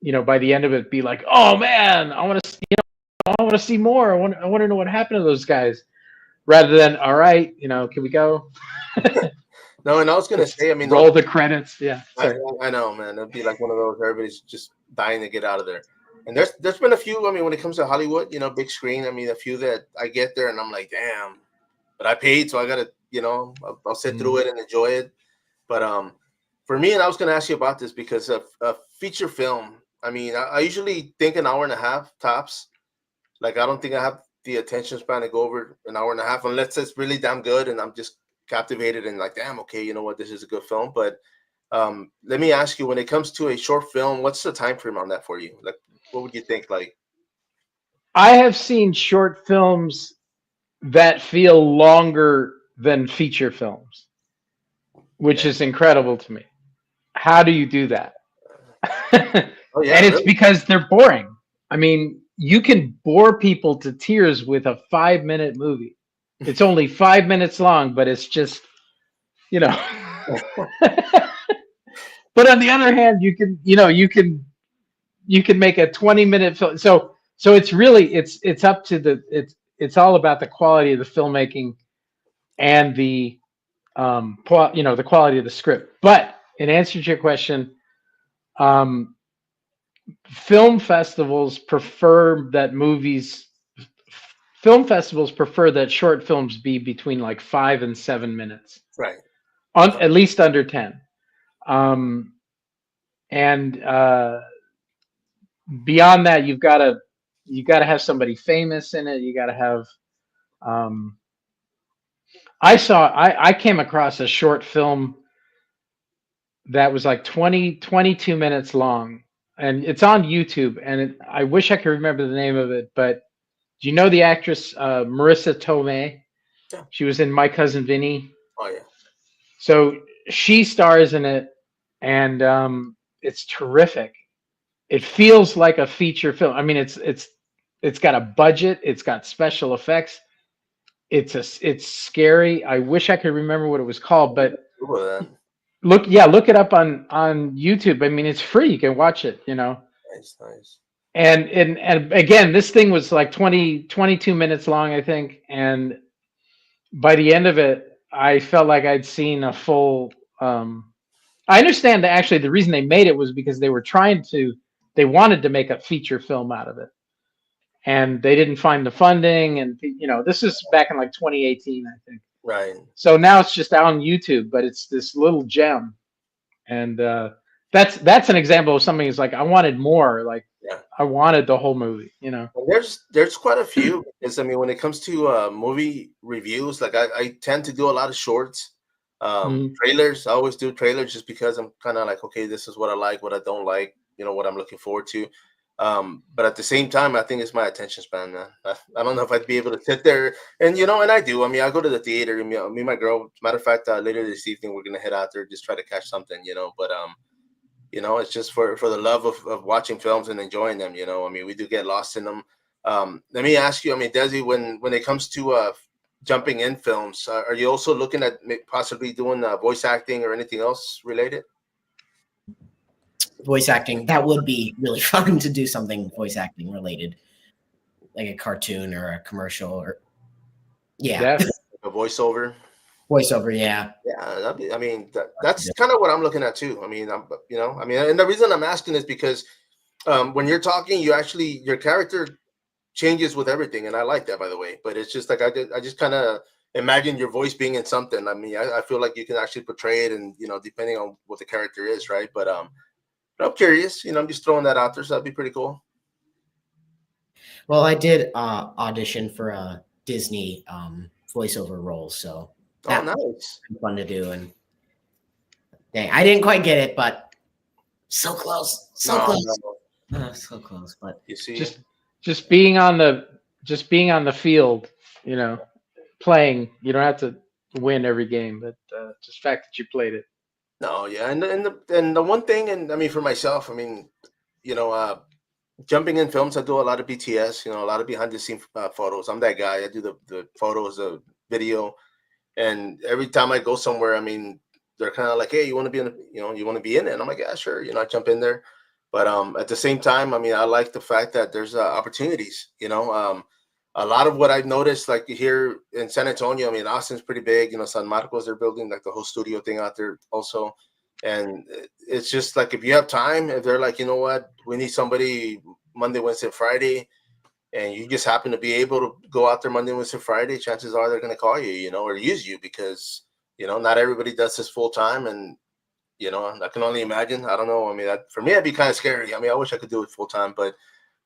you know, by the end of it be like, oh man, I want to, I want to see more. I want to know what happened to those guys, rather than, all right, you know, can we go? No, and I was gonna say, I mean, roll the credits. Yeah, I know, man. It'd be like one of those. Everybody's just dying to get out of there. And there's been a few. I mean, when it comes to Hollywood, you know, big screen. I mean, a few that I get there and I'm like, damn. But I paid, so I gotta, you know, I'll sit through it and enjoy it. But for me, and I was gonna ask you about this because a feature film. I mean, I usually think an hour and a half tops. Like, I don't think I have the attention span to go over an hour and a half unless it's really damn good and I'm just captivated and like, damn, okay, you know what, this is a good film. But let me ask you, when it comes to a short film, what's the time frame on that for you? Like, what would you think? Like, I have seen short films that feel longer than feature films, which is incredible to me. How do you do that? oh yeah, And it's really? because they're boring. I mean, you can bore people to tears with a 5-minute movie. It's only 5 minutes long, but it's just, you know. But on the other hand, you can, you know, you can make a 20-minute film. So it's really, it's up to it's all about the quality of the filmmaking and the you know, the quality of the script. But in answer to your question, film festivals prefer that short films be between like 5 and 7 minutes, Right. at least under 10. And beyond that, you got to have somebody famous in it. You got to have I came across a short film that was like 22 minutes long, and it's on YouTube, and I wish I could remember the name of it, but do you know the actress Marissa Tomei? Yeah. She was in My Cousin Vinny. Oh yeah. So she stars in it, and it's terrific. It feels like a feature film. I mean, it's got a budget. It's got special effects. It's scary. I wish I could remember what it was called, but Google that. look it up on YouTube. I mean, it's free. You can watch it, you know. Nice. And again, this thing was like 22 minutes long, I think, and by the end of it, I felt like I'd seen a full I understand that actually the reason they made it was because they wanted to make a feature film out of it. And they didn't find the funding, and you know, this is back in like 2018, I think. Right. So now it's just out on YouTube, but it's this little gem, and that's an example of something. Is like I wanted more. Like Yeah. I wanted the whole movie. You know. And there's quite a few because I mean when it comes to movie reviews, like I tend to do a lot of shorts, Mhm. trailers. I always do trailers just because I'm kind of like, okay, this is what I like, what I don't like, you know, what I'm looking forward to. But at the same time, I think it's my attention span, man. I don't know if I'd be able to sit there and you know, and I do. I mean, I go to the theater. And me and my girl. Matter of fact, later this evening we're gonna head out there just try to catch something, you know. But you know, it's just for the love of watching films and enjoying them. You know, I mean, we do get lost in them. Let me ask you. I mean, Desi, when it comes to jumping in films, are you also looking at possibly doing voice acting or anything else related? Voice acting, that would be really fun to do something voice acting related, like a cartoon or a commercial or yeah, Yeah. A voiceover? voiceover. Yeah, Yeah, I mean, that's kind of what I'm looking at too. I mean, you know, I mean, and the reason I'm asking is because when you're talking, you actually your character changes with everything, and I like that, by the way. But it's just like I just kind of imagine your voice being in something. I mean, I feel like you can actually portray it, and you know, depending on what the character is, right? But I'm curious. You know, I'm just throwing that out there, so that'd be pretty cool. well, I did audition for a Disney voiceover role, so Oh, that was nice. fun to do. And dang, I didn't quite get it, but so close, so No, close, no. so close. But You see, Just just being on the just being on the field. You know, playing. You don't have to win every game, but just the fact that you played it. no, yeah, and the one thing, and I mean, for myself, I mean, you know, jumping in films, I do a lot of BTS. You know, a lot of behind the scene photos. I'm that guy. I do the photos, the video, and every time I go somewhere, I mean, they're kind of like, hey, you want to be in, you know, you want to be in it? And I'm like, yeah, sure. You know, I jump in there, but at the same time, I mean, I like the fact that there's opportunities. You know, a lot of what I've noticed, like here in San Antonio, I mean, Austin's pretty big. You know, San Marcos, they're building like the whole studio thing out there also. And it's just like if you have time, if they're like, you know what, we need somebody Monday, Wednesday, Friday, and you just happen to be able to go out there Monday, Wednesday, Friday, chances are they're going to call you, you know, or use you because, you know, not everybody does this full time. And, you know, I can only imagine. I don't know. I mean, for me, it'd be kind of scary. I mean, I wish I could do it full time, but,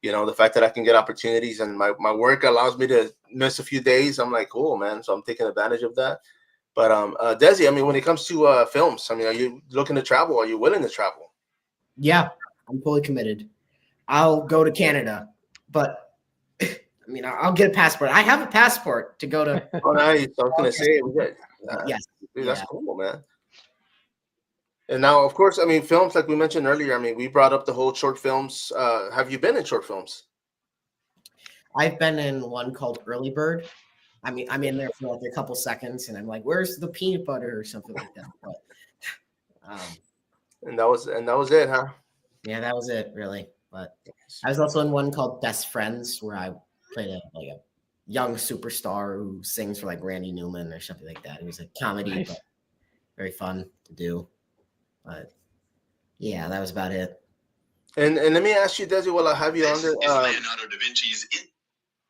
you know, the fact that I can get opportunities and my work allows me to miss a few days, I'm like, cool, man. So I'm taking advantage of that. But, Desi, I mean, when it comes to films, I mean, are you looking to travel? Are you willing to travel? yeah, I'm fully committed. I'll go to Canada, but I mean, I'll get a passport. I have a passport to go to. Oh, nice. I was going to say, Yes, dude, that's yeah. cool, man. And now, of course, I mean, films like we mentioned earlier. I mean, we brought up the whole short films. Have you been in short films? I've been in one called Early Bird. I mean, I'm in there for like a couple seconds, and I'm like, "Where's the peanut butter?" or something like that. But And that was it, huh? yeah, that was it, really. But I was also in one called Best Friends, where I played a young superstar who sings for like Randy Newman or something like that. It was a comedy, Nice. but very fun to do. But yeah, that was about it. And let me ask you, Desi, while I have you on there. Leonardo da Vinci's.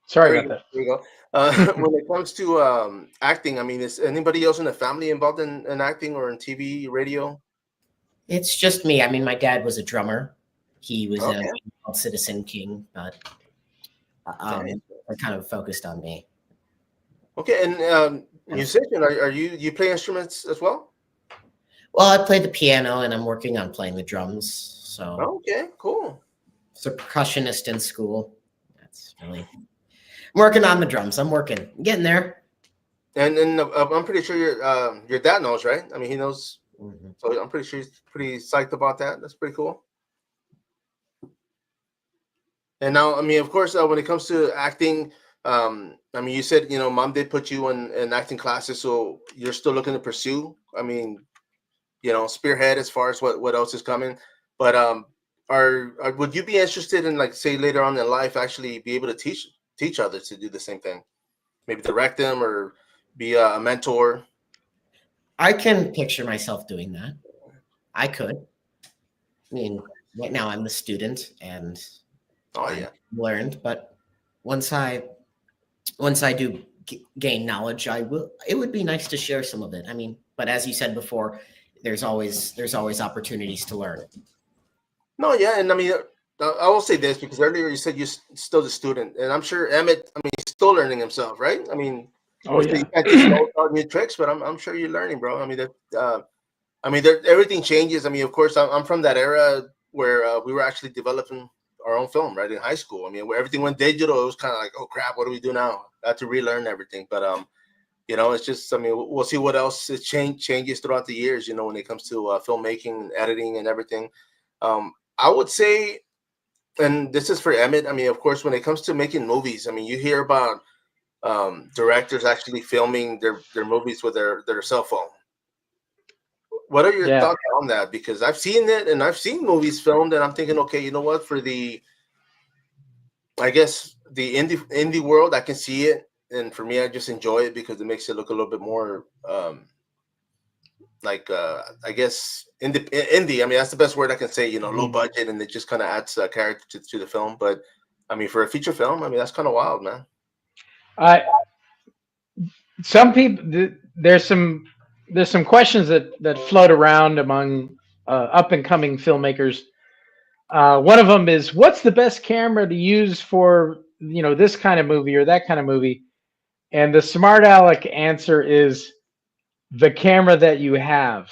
Sorry There you about go. that. There you go. When it comes to acting, I mean, is anybody else in the family involved in acting or in TV, radio? It's just me. I mean, my dad was a drummer. He was a Okay. Citizen King, but Nice. I kind of focused on me. Okay. And musician, are you play instruments as well? Well, I played the piano, and I'm working on playing the drums. So, Okay. Cool. a percussionist in school. That's really I'm working on the drums. I'm getting there. And I'm pretty sure your dad knows, right? I mean, he knows. Mhm. So I'm pretty sure he's pretty psyched about that. That's pretty cool. And now, I mean, of course, when it comes to acting, I mean, you said, you know, mom did put you in acting classes, so you're still looking to pursue. I mean, you know, spearhead as far as what else is coming. But would you be interested in, like, say later on in life, actually be able to teach others to do the same thing? Maybe direct them or be a mentor. I can picture myself doing that. I could. I mean, right now I'm the student and Oh I yeah, learned, but once I do gain knowledge, I will. It would be nice to share some of it. I mean, but as you said before, there's always opportunities to learn. No, yeah, and I mean, I will say this because earlier you said you're still the student, and I'm sure Emmett, I mean, he's still learning himself, right? I mean, Oh you yeah. can't teach all new tricks, but I'm sure you're learning, bro. I mean, everything changes. I mean, of course, I'm from that era where we were actually developing our own film, right, in high school. I mean, where everything went digital, it was kind of like, oh crap, what do we do now? I had to relearn everything, but it's just, I mean, we'll see what else changes throughout the years, when it comes to filmmaking, editing, and everything. I would say, and this is for Emmett. I mean, of course, when it comes to making movies, I mean, you hear about directors actually filming their movies with their cell phone. What are your Yeah. thoughts on that? Because I've seen it, and I've seen movies filmed, and I'm thinking, okay, you know what? For I guess the indie world, I can see it, and for me, I just enjoy it because it makes it look a little bit more I guess indie. I mean, that's the best word I can say. Low budget, and it just kind of adds character to the film. But I mean, for a feature film, I mean, that's kind of wild, man. Some people, there's some questions that float around among up and coming filmmakers. One of them is, what's the best camera to use for this kind of movie or that kind of movie? And the smart aleck answer is, the camera that you have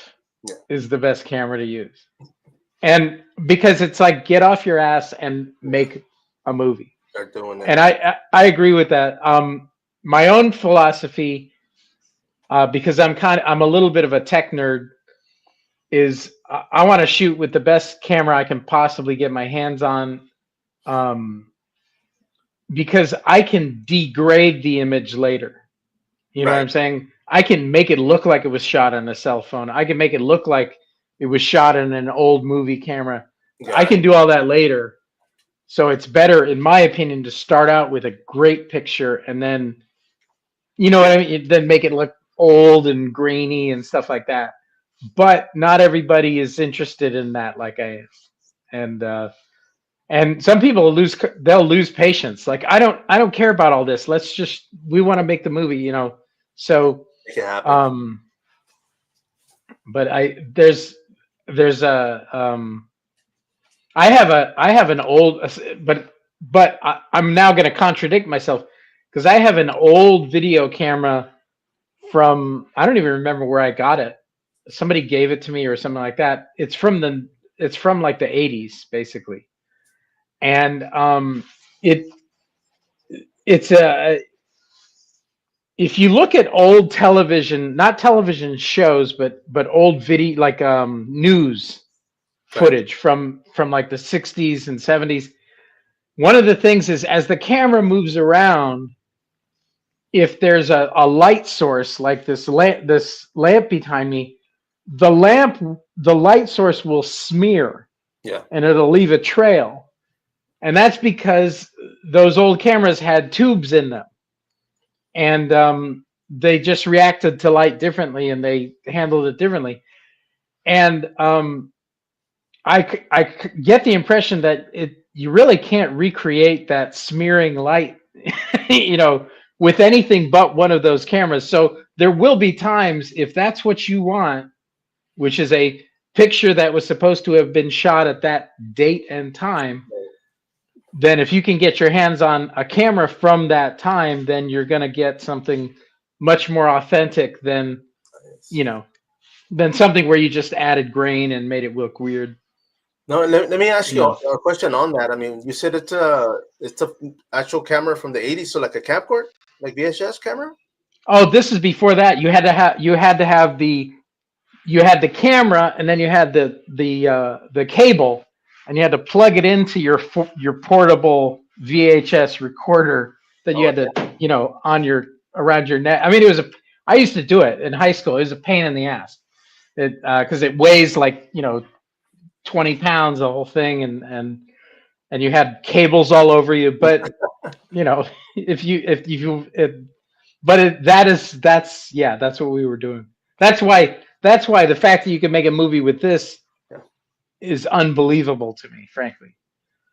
is the best camera to use. And because it's like, get off your ass and make a movie. Start doing it. And I agree with that. My own philosophy, because I'm a little bit of a tech nerd, is I want to shoot with the best camera I can possibly get my hands on, because I can degrade the image later. You know what I'm saying? I can make it look like it was shot on a cell phone. I can make it look like it was shot in an old movie camera. I can do all that later. So it's better, in my opinion, to start out with a great picture and then, you know what I mean? Then make it look old and grainy and stuff like that. But not everybody is interested in that, like I am. And some people they'll lose patience. Like, I don't care about all this. We want to make the movie, So, Make it happen. but there's I have an old, but I'm now going to contradict myself, because I have an old video camera from, I don't even remember where I got it. Somebody gave it to me or something like that. It's from like the 80s, basically. And it's if you look at old television, not television shows, but old video, like news footage from like the 60s and 70s, one of the things is, as the camera moves around, if there's a light source like this lamp behind me, the light source will smear, and it'll leave a trail. And that's because those old cameras had tubes in them, and they just reacted to light differently, and they handled it differently. And I get the impression that you really can't recreate that smearing light, with anything but one of those cameras. So there will be times, if that's what you want, which is a picture that was supposed to have been shot at that date and time, then if you can get your hands on a camera from that time, then you're going to get something much more authentic than something where you just added grain and made it look weird. No, let me ask you a question on that. I mean, you said it's a actual camera from the 80s, so like a camcorder, like VHS camera? Oh, this is before that. You had to have the camera, and then you had the cable, and you had to plug it into your portable VHS recorder that you had to, around your neck. I mean, I used to do it in high school. It was a pain in the ass. Because it weighs like 20 pounds, the whole thing, and you had cables all over you. But that's what we were doing. That's why the fact that you can make a movie with this is unbelievable to me, frankly.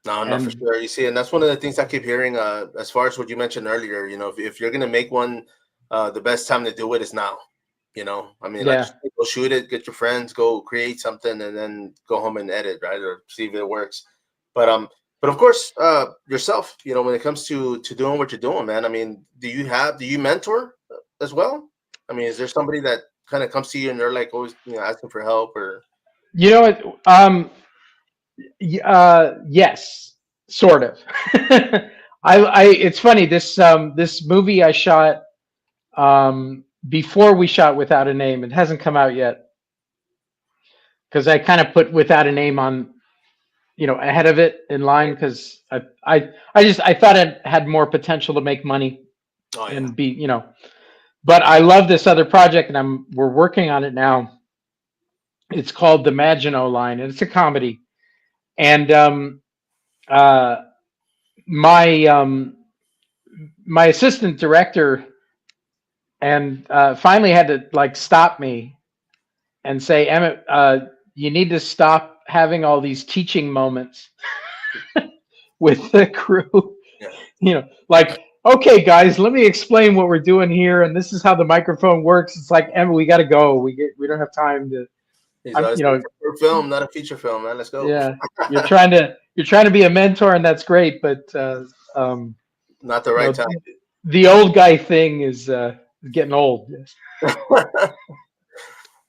No, for sure. You see, and that's one of the things I keep hearing. As far as what you mentioned earlier, if you're gonna make one, the best time to do it is now. You know, I mean, like, Yeah. just go shoot it, get your friends, go create something, and then go home and edit, right, or see if it works. But of course, yourself, you know, when it comes to doing what you're doing, man. I mean, do you mentor as well? I mean, is there somebody that kind of comes to you and they're like always, you know, asking for help or? You know what? Yes, sort of. It's funny. This movie I shot before we shot Without a Name. It hasn't come out yet because I kind of put Without a Name on, ahead of it in line because I thought it had more potential to make money Oh yeah, and be. But I love this other project and we're working on it now. It's called the Maginot Line and it's a comedy. And uh, my my assistant director and finally had to like stop me and say, Emmett, you need to stop having all these teaching moments with the crew. yeah. Like, okay, guys, let me explain what we're doing here, and this is how the microphone works. It's like, Emmett, we got to go. We don't have time to. He's I'm, always for a film, not a feature film, man. Let's go. yeah, you're trying to be a mentor, and that's great, but um, Not the you right know, time. the old guy thing is getting old.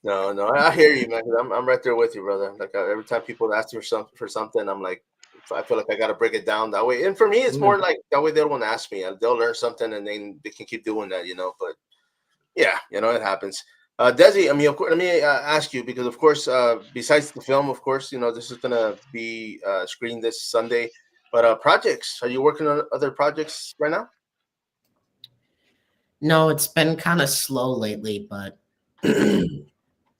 No, no, I hear you, man. 'Cause I'm right there with you, brother. Like every time people ask me for something, I'm like, I feel like I got to break it down that way. And for me, it's more like that way they don't want to ask me. They'll learn something and then they can keep doing that, you know. But yeah, you know, it happens. Desi, I mean, of course, let me ask you because, of course, besides the film, of course, you know, this is gonna be screened this Sunday. But projects, are you working on other projects right now? No, it's been kind of slow lately, but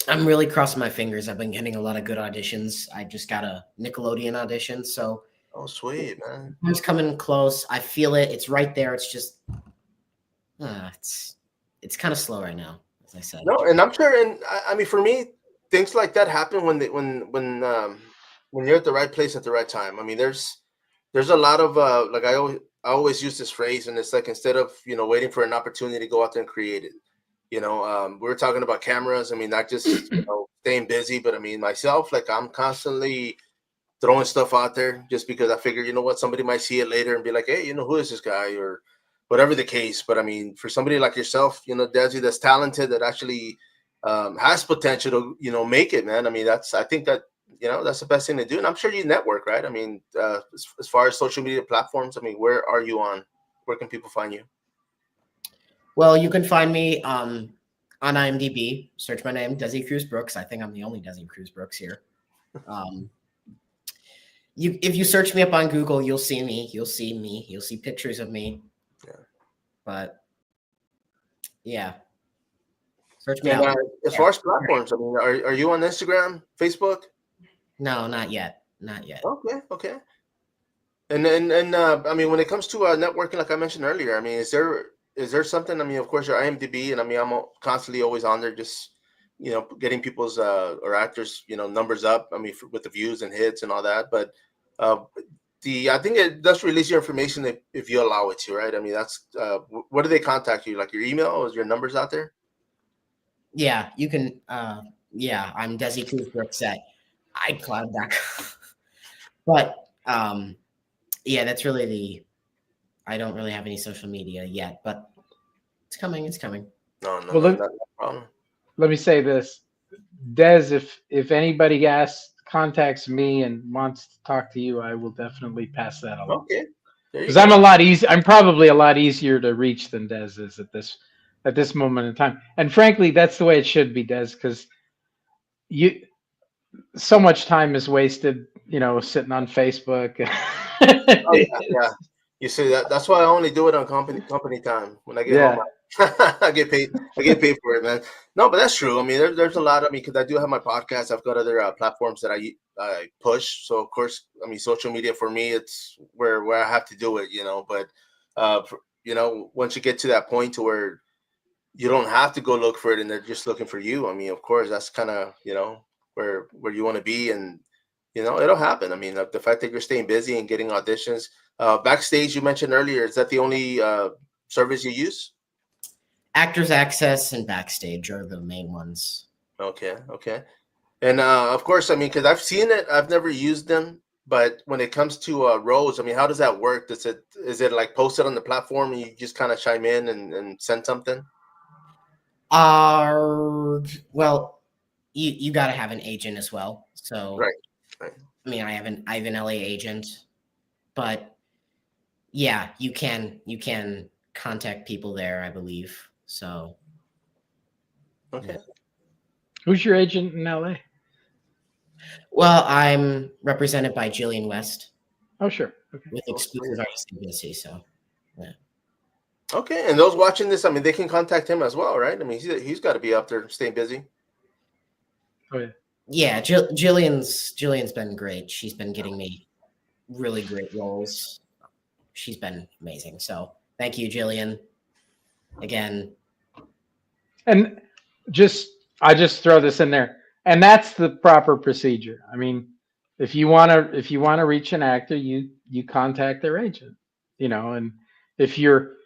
I'm really crossing my fingers. I've been getting a lot of good auditions. I just got a Nickelodeon audition, so Oh, sweet, man. it's coming close. I feel it. It's right there. It's just it's kind of slow right now, as I said. No, and I'm sure, and I mean, for me, things like that happen when you're at the right place at the right time. I mean, there's a lot of like I always use this phrase, and it's like instead of waiting for an opportunity to go out there and create it. We were talking about cameras. I mean, not just staying busy, but I mean myself, like I'm constantly throwing stuff out there just because I figure, you know what, somebody might see it later and be like, hey, who is this guy or whatever the case. But I mean, for somebody like yourself, Desi, that's talented, that actually has potential to, make it, man. I mean, I think that, that's the best thing to do. And I'm sure you network, right? I mean, as far as social media platforms, I mean, where are you on? Where can people find you? Well, you can find me on IMDb. Search my name, Desi Cruz Brooks. I think I'm the only Desi Cruz Brooks here. If you search me up on Google, you'll see me. You'll see pictures of me. Yeah. But yeah, search me And out. as far as platforms, I mean, are you on Instagram, Facebook? No, not yet. Not yet. Okay, okay. And I mean, when it comes to networking, like I mentioned earlier, I mean, is there something? I mean, of course, your IMDb, and I mean, I'm constantly always on there, just getting people's or actors, numbers up. I mean, with the views and hits and all that. But uh, I think it does release your information if you allow it to, right? I mean, that's what do they contact you? Like your email or is your numbers out there? Yeah, you can. Yeah, I'm Desi Cruz Brooks at iCloud.com. But yeah, that's really I don't really have any social media yet, but it's coming. It's coming. No, Well, no problem. let me say this, Des. If anybody contacts me and wants to talk to you, I will definitely pass that along. Okay, there you Because go. I'm probably a lot easier to reach than Des is at this moment in time. And frankly, that's the way it should be, Des, because so much time is wasted, sitting on Facebook. Oh yeah, yeah. You see that? That's why I only do it on company time. When I get home, Yeah. I get paid. I get paid for it, man. No, but that's true. I mean, there's a lot. I mean, because I do have my podcast. I've got other platforms that I push. So of course, I mean, social media for me, it's where I have to do it. But once you get to that point to where you don't have to go look for it, and they're just looking for you. I mean, of course, that's kind of where you want to be, and it'll happen. I mean, the fact that you're staying busy and getting auditions. Backstage, you mentioned earlier, is that the only service you use? Actors Access and Backstage are the main ones. Okay. And of course, I mean, because I've seen it, I've never used them. But when it comes to roles, I mean, how does that work? Is it like posted on the platform and you just kind of chime in and send something? Well, you got to have an agent as well. So, Right. I mean, I have an LA agent, but yeah, you can contact people there, I believe. So, Okay. yeah. Who's your agent in LA? Well, I'm represented by Jillian West Oh, sure. Okay. with exclusive artist agency. So, yeah. Okay, and those watching this, I mean, they can contact him as well, right? I mean, he's got to be up there staying busy. Oh, yeah. Yeah, Jillian's been great. She's been getting me really great roles. She's been amazing. So thank you, Jillian. Again. And I just throw this in there, and that's the proper procedure. I mean, if you wanna reach an actor, you contact their agent, and if you're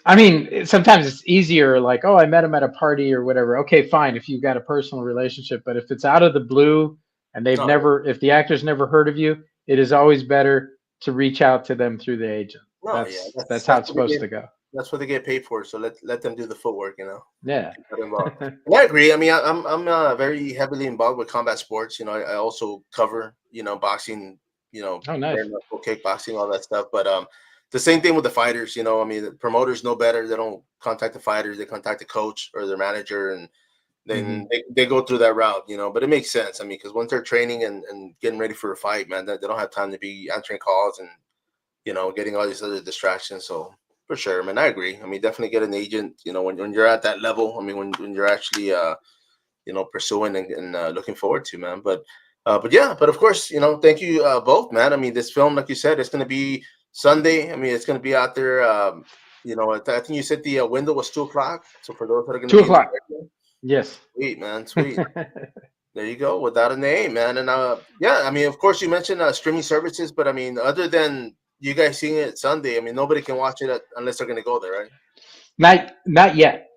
I mean, sometimes it's easier, like, oh, I met him at a party or whatever. Okay, fine, if you've got a personal relationship, but if it's out of the blue and No, if the actor's never heard of you, it is always better to reach out to them through the agent. no, yeah, That's how it's supposed to go. that's what they get paid for. So let them do the footwork, Yeah. Get involved. And I agree. I mean, I'm very heavily involved with combat sports. I also cover boxing, Oh, nice. bare knuckle, kickboxing, all that stuff. But the same thing with the fighters. I mean, the promoters know better. They don't contact the fighters. They contact the coach or their manager, and then they go through that route. But it makes sense. I mean, because once they're training and getting ready for a fight, man, they don't have time to be answering calls and getting all these other distractions. So for sure, man, I agree. I mean, definitely get an agent. When you're at that level. I mean, when you're actually pursuing and looking forward to, man. But yeah, but of course, thank you both, man. I mean, this film, like you said, it's gonna be Sunday. I mean, it's gonna be out there. I think you said the window was 2 o'clock. So for those that are gonna 2 o'clock. Yes. sweet, man, sweet. There you go, without a name, man. And yeah, I mean, of course, you mentioned streaming services, but I mean, other than you guys seeing it Sunday, I mean, nobody can watch it unless they're gonna go there, right? Not yet.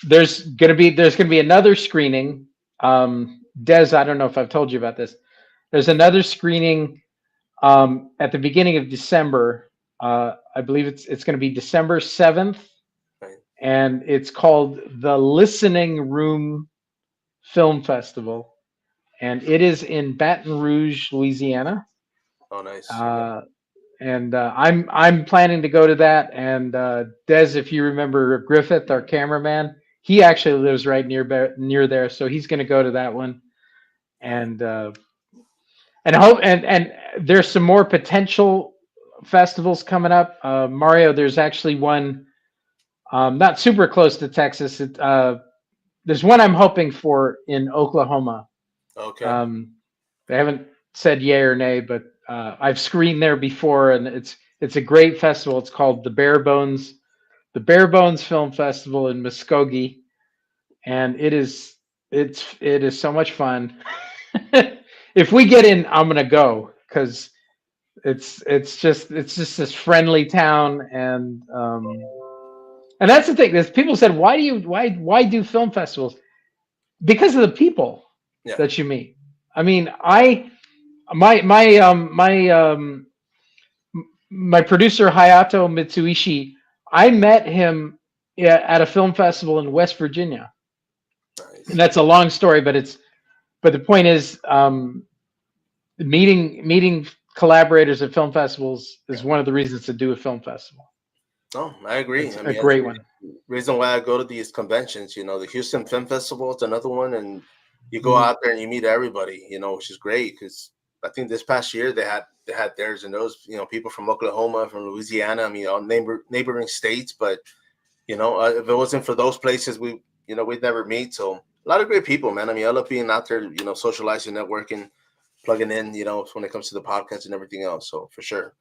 There's gonna be another screening. Des, I don't know if I've told you about this. There's another screening at the beginning of December. I believe it's going to be December 7th, Right. and it's called the Listening Room Film Festival, and it is in Baton Rouge, Louisiana. Oh, nice. And I'm planning to go to that. And Des, if you remember Griffith, our cameraman, he actually lives right near there, so he's going to go to that one. And hope and there's some more potential festivals coming up. Mario, there's actually one not super close to Texas. There's one I'm hoping for in Oklahoma. Okay. They haven't said yay or nay, but I've screened there before, and it's a great festival. It's called the Bare Bones Film Festival in Muskogee, and it is so much fun. If we get in, I'm gonna go because it's just this friendly town, and that's the thing. There's people said, why do film festivals? Because of the people that you meet. I mean, my producer Hayato Mitsuishi, I met him at a film festival in West Virginia. Nice. And that's a long story, but the point is, meeting collaborators at film festivals is one of the reasons to do a film festival. Oh, I agree. It's I mean, a great one. Reason why I go to these conventions, the Houston Film Festival is another one, and you go out there and you meet everybody, which is great because I think this past year they had theirs, and those people from Oklahoma, from Louisiana, I mean, all neighboring states, but if it wasn't for those places, we'd never meet. So a lot of great people, man. I mean, I love being out there, socializing, networking, plugging in, when it comes to the podcast and everything else. So for sure.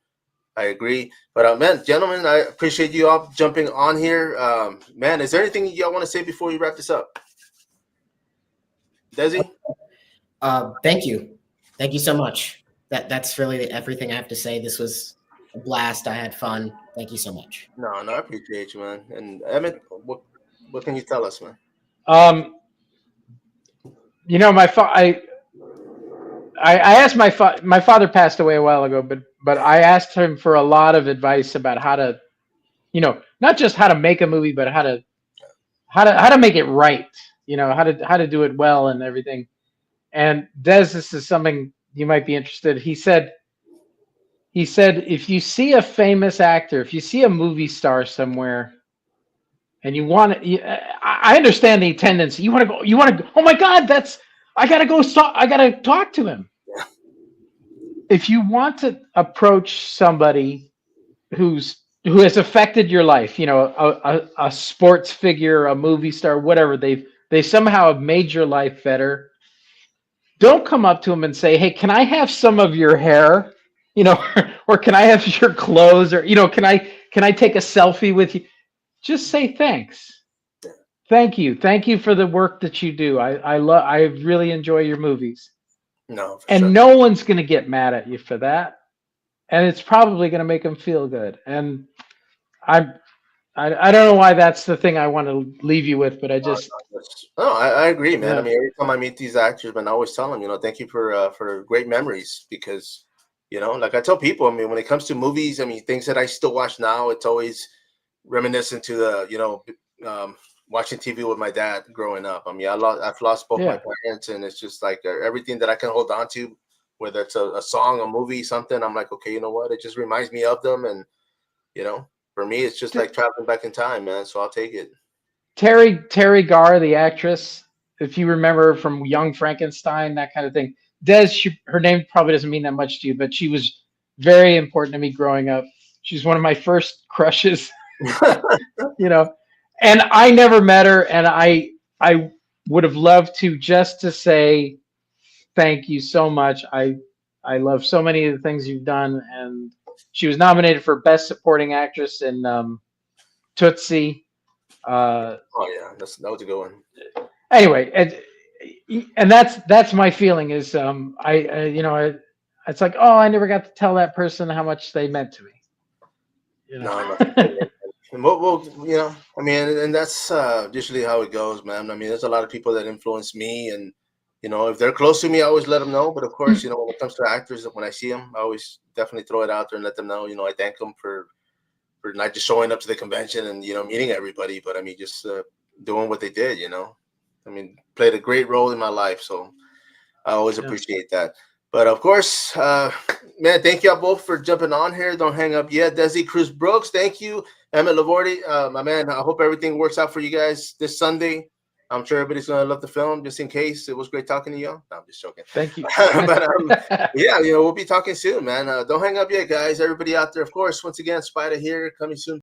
I agree. But man, gentlemen, I appreciate you all jumping on here. Man, is there anything y'all want to say before we wrap this up? Desi? Thank you so much. That's really everything I have to say. This was a blast. I had fun. Thank you so much. No, I appreciate you, man. And Emmett, what can you tell us, man? Um, you know, I asked my father passed away a while ago, but I asked him for a lot of advice about how to, you know, not just how to make a movie, but how to make it right. You know, how to do it well and everything. And Des, this is something you might be interested. He said if you see a famous actor, if you see a movie star somewhere, and you want to, I understand the tendency. You want to go. You want to go. Oh my God, I gotta go. I gotta talk to him. If you want to approach somebody who has affected your life, you know, a sports figure, a movie star, whatever, they somehow have made your life better. Don't come up to them and say, "Hey, can I have some of your hair?" You know, or can I have your clothes, or you know, can I take a selfie with you? Just say thanks. Thank you for the work that you do. I really enjoy your movies, No, for and sure. no one's going to get mad at you for that, and it's probably going to make them feel good. And I I don't know why that's the thing I want to leave you with, but I just No, I agree, man. I yeah mean, every time I meet these actors, man, I always tell them, thank you for great memories because, like I tell people, I mean, when it comes to movies, I mean, things that I still watch now, it's always reminiscent to the, watching TV with my dad growing up. I mean, I've lost both my yeah. parents, and it's just like everything that I can hold on to, whether it's a song, a movie, something. I'm like, okay, you know what? It just reminds me of them, and for me, it's just like traveling back in time, man. So I'll take it. Terry Garr, the actress, if you remember from Young Frankenstein, that kind of thing. Des, her name probably doesn't mean that much to you, but she was very important to me growing up. She's one of my first crushes, you know, and I never met her, and I would have loved to say thank you so much. I love so many of the things you've done, and she was nominated for Best Supporting Actress in Tootsie. Oh yeah, that was a good one. Anyway, and that's my feeling is it's like, oh, I never got to tell that person how much they meant to me, you know. No, and I mean, and that's usually how it goes, man. I mean, there's a lot of people that influence me, and if they're close to me, I always let them know. But of course, when it comes to actors, when I see them, I always definitely throw it out there and let them know. I thank them for not just showing up to the convention and meeting everybody, but I mean, just doing what they did. I mean, played a great role in my life, so I always Yeah. appreciate that. But of course, man, thank y'all both for jumping on here. Don't hang up yet. Desi Cruz Brooks, thank you. Emette Loverde, my man, I hope everything works out for you guys this Sunday. I'm sure everybody's going to love the film, just in case. It was great talking to you. No, I'm just joking. Thank you. But yeah, we'll be talking soon, man. Don't hang up yet, guys. Everybody out there, of course, once again, Spider here, coming soon.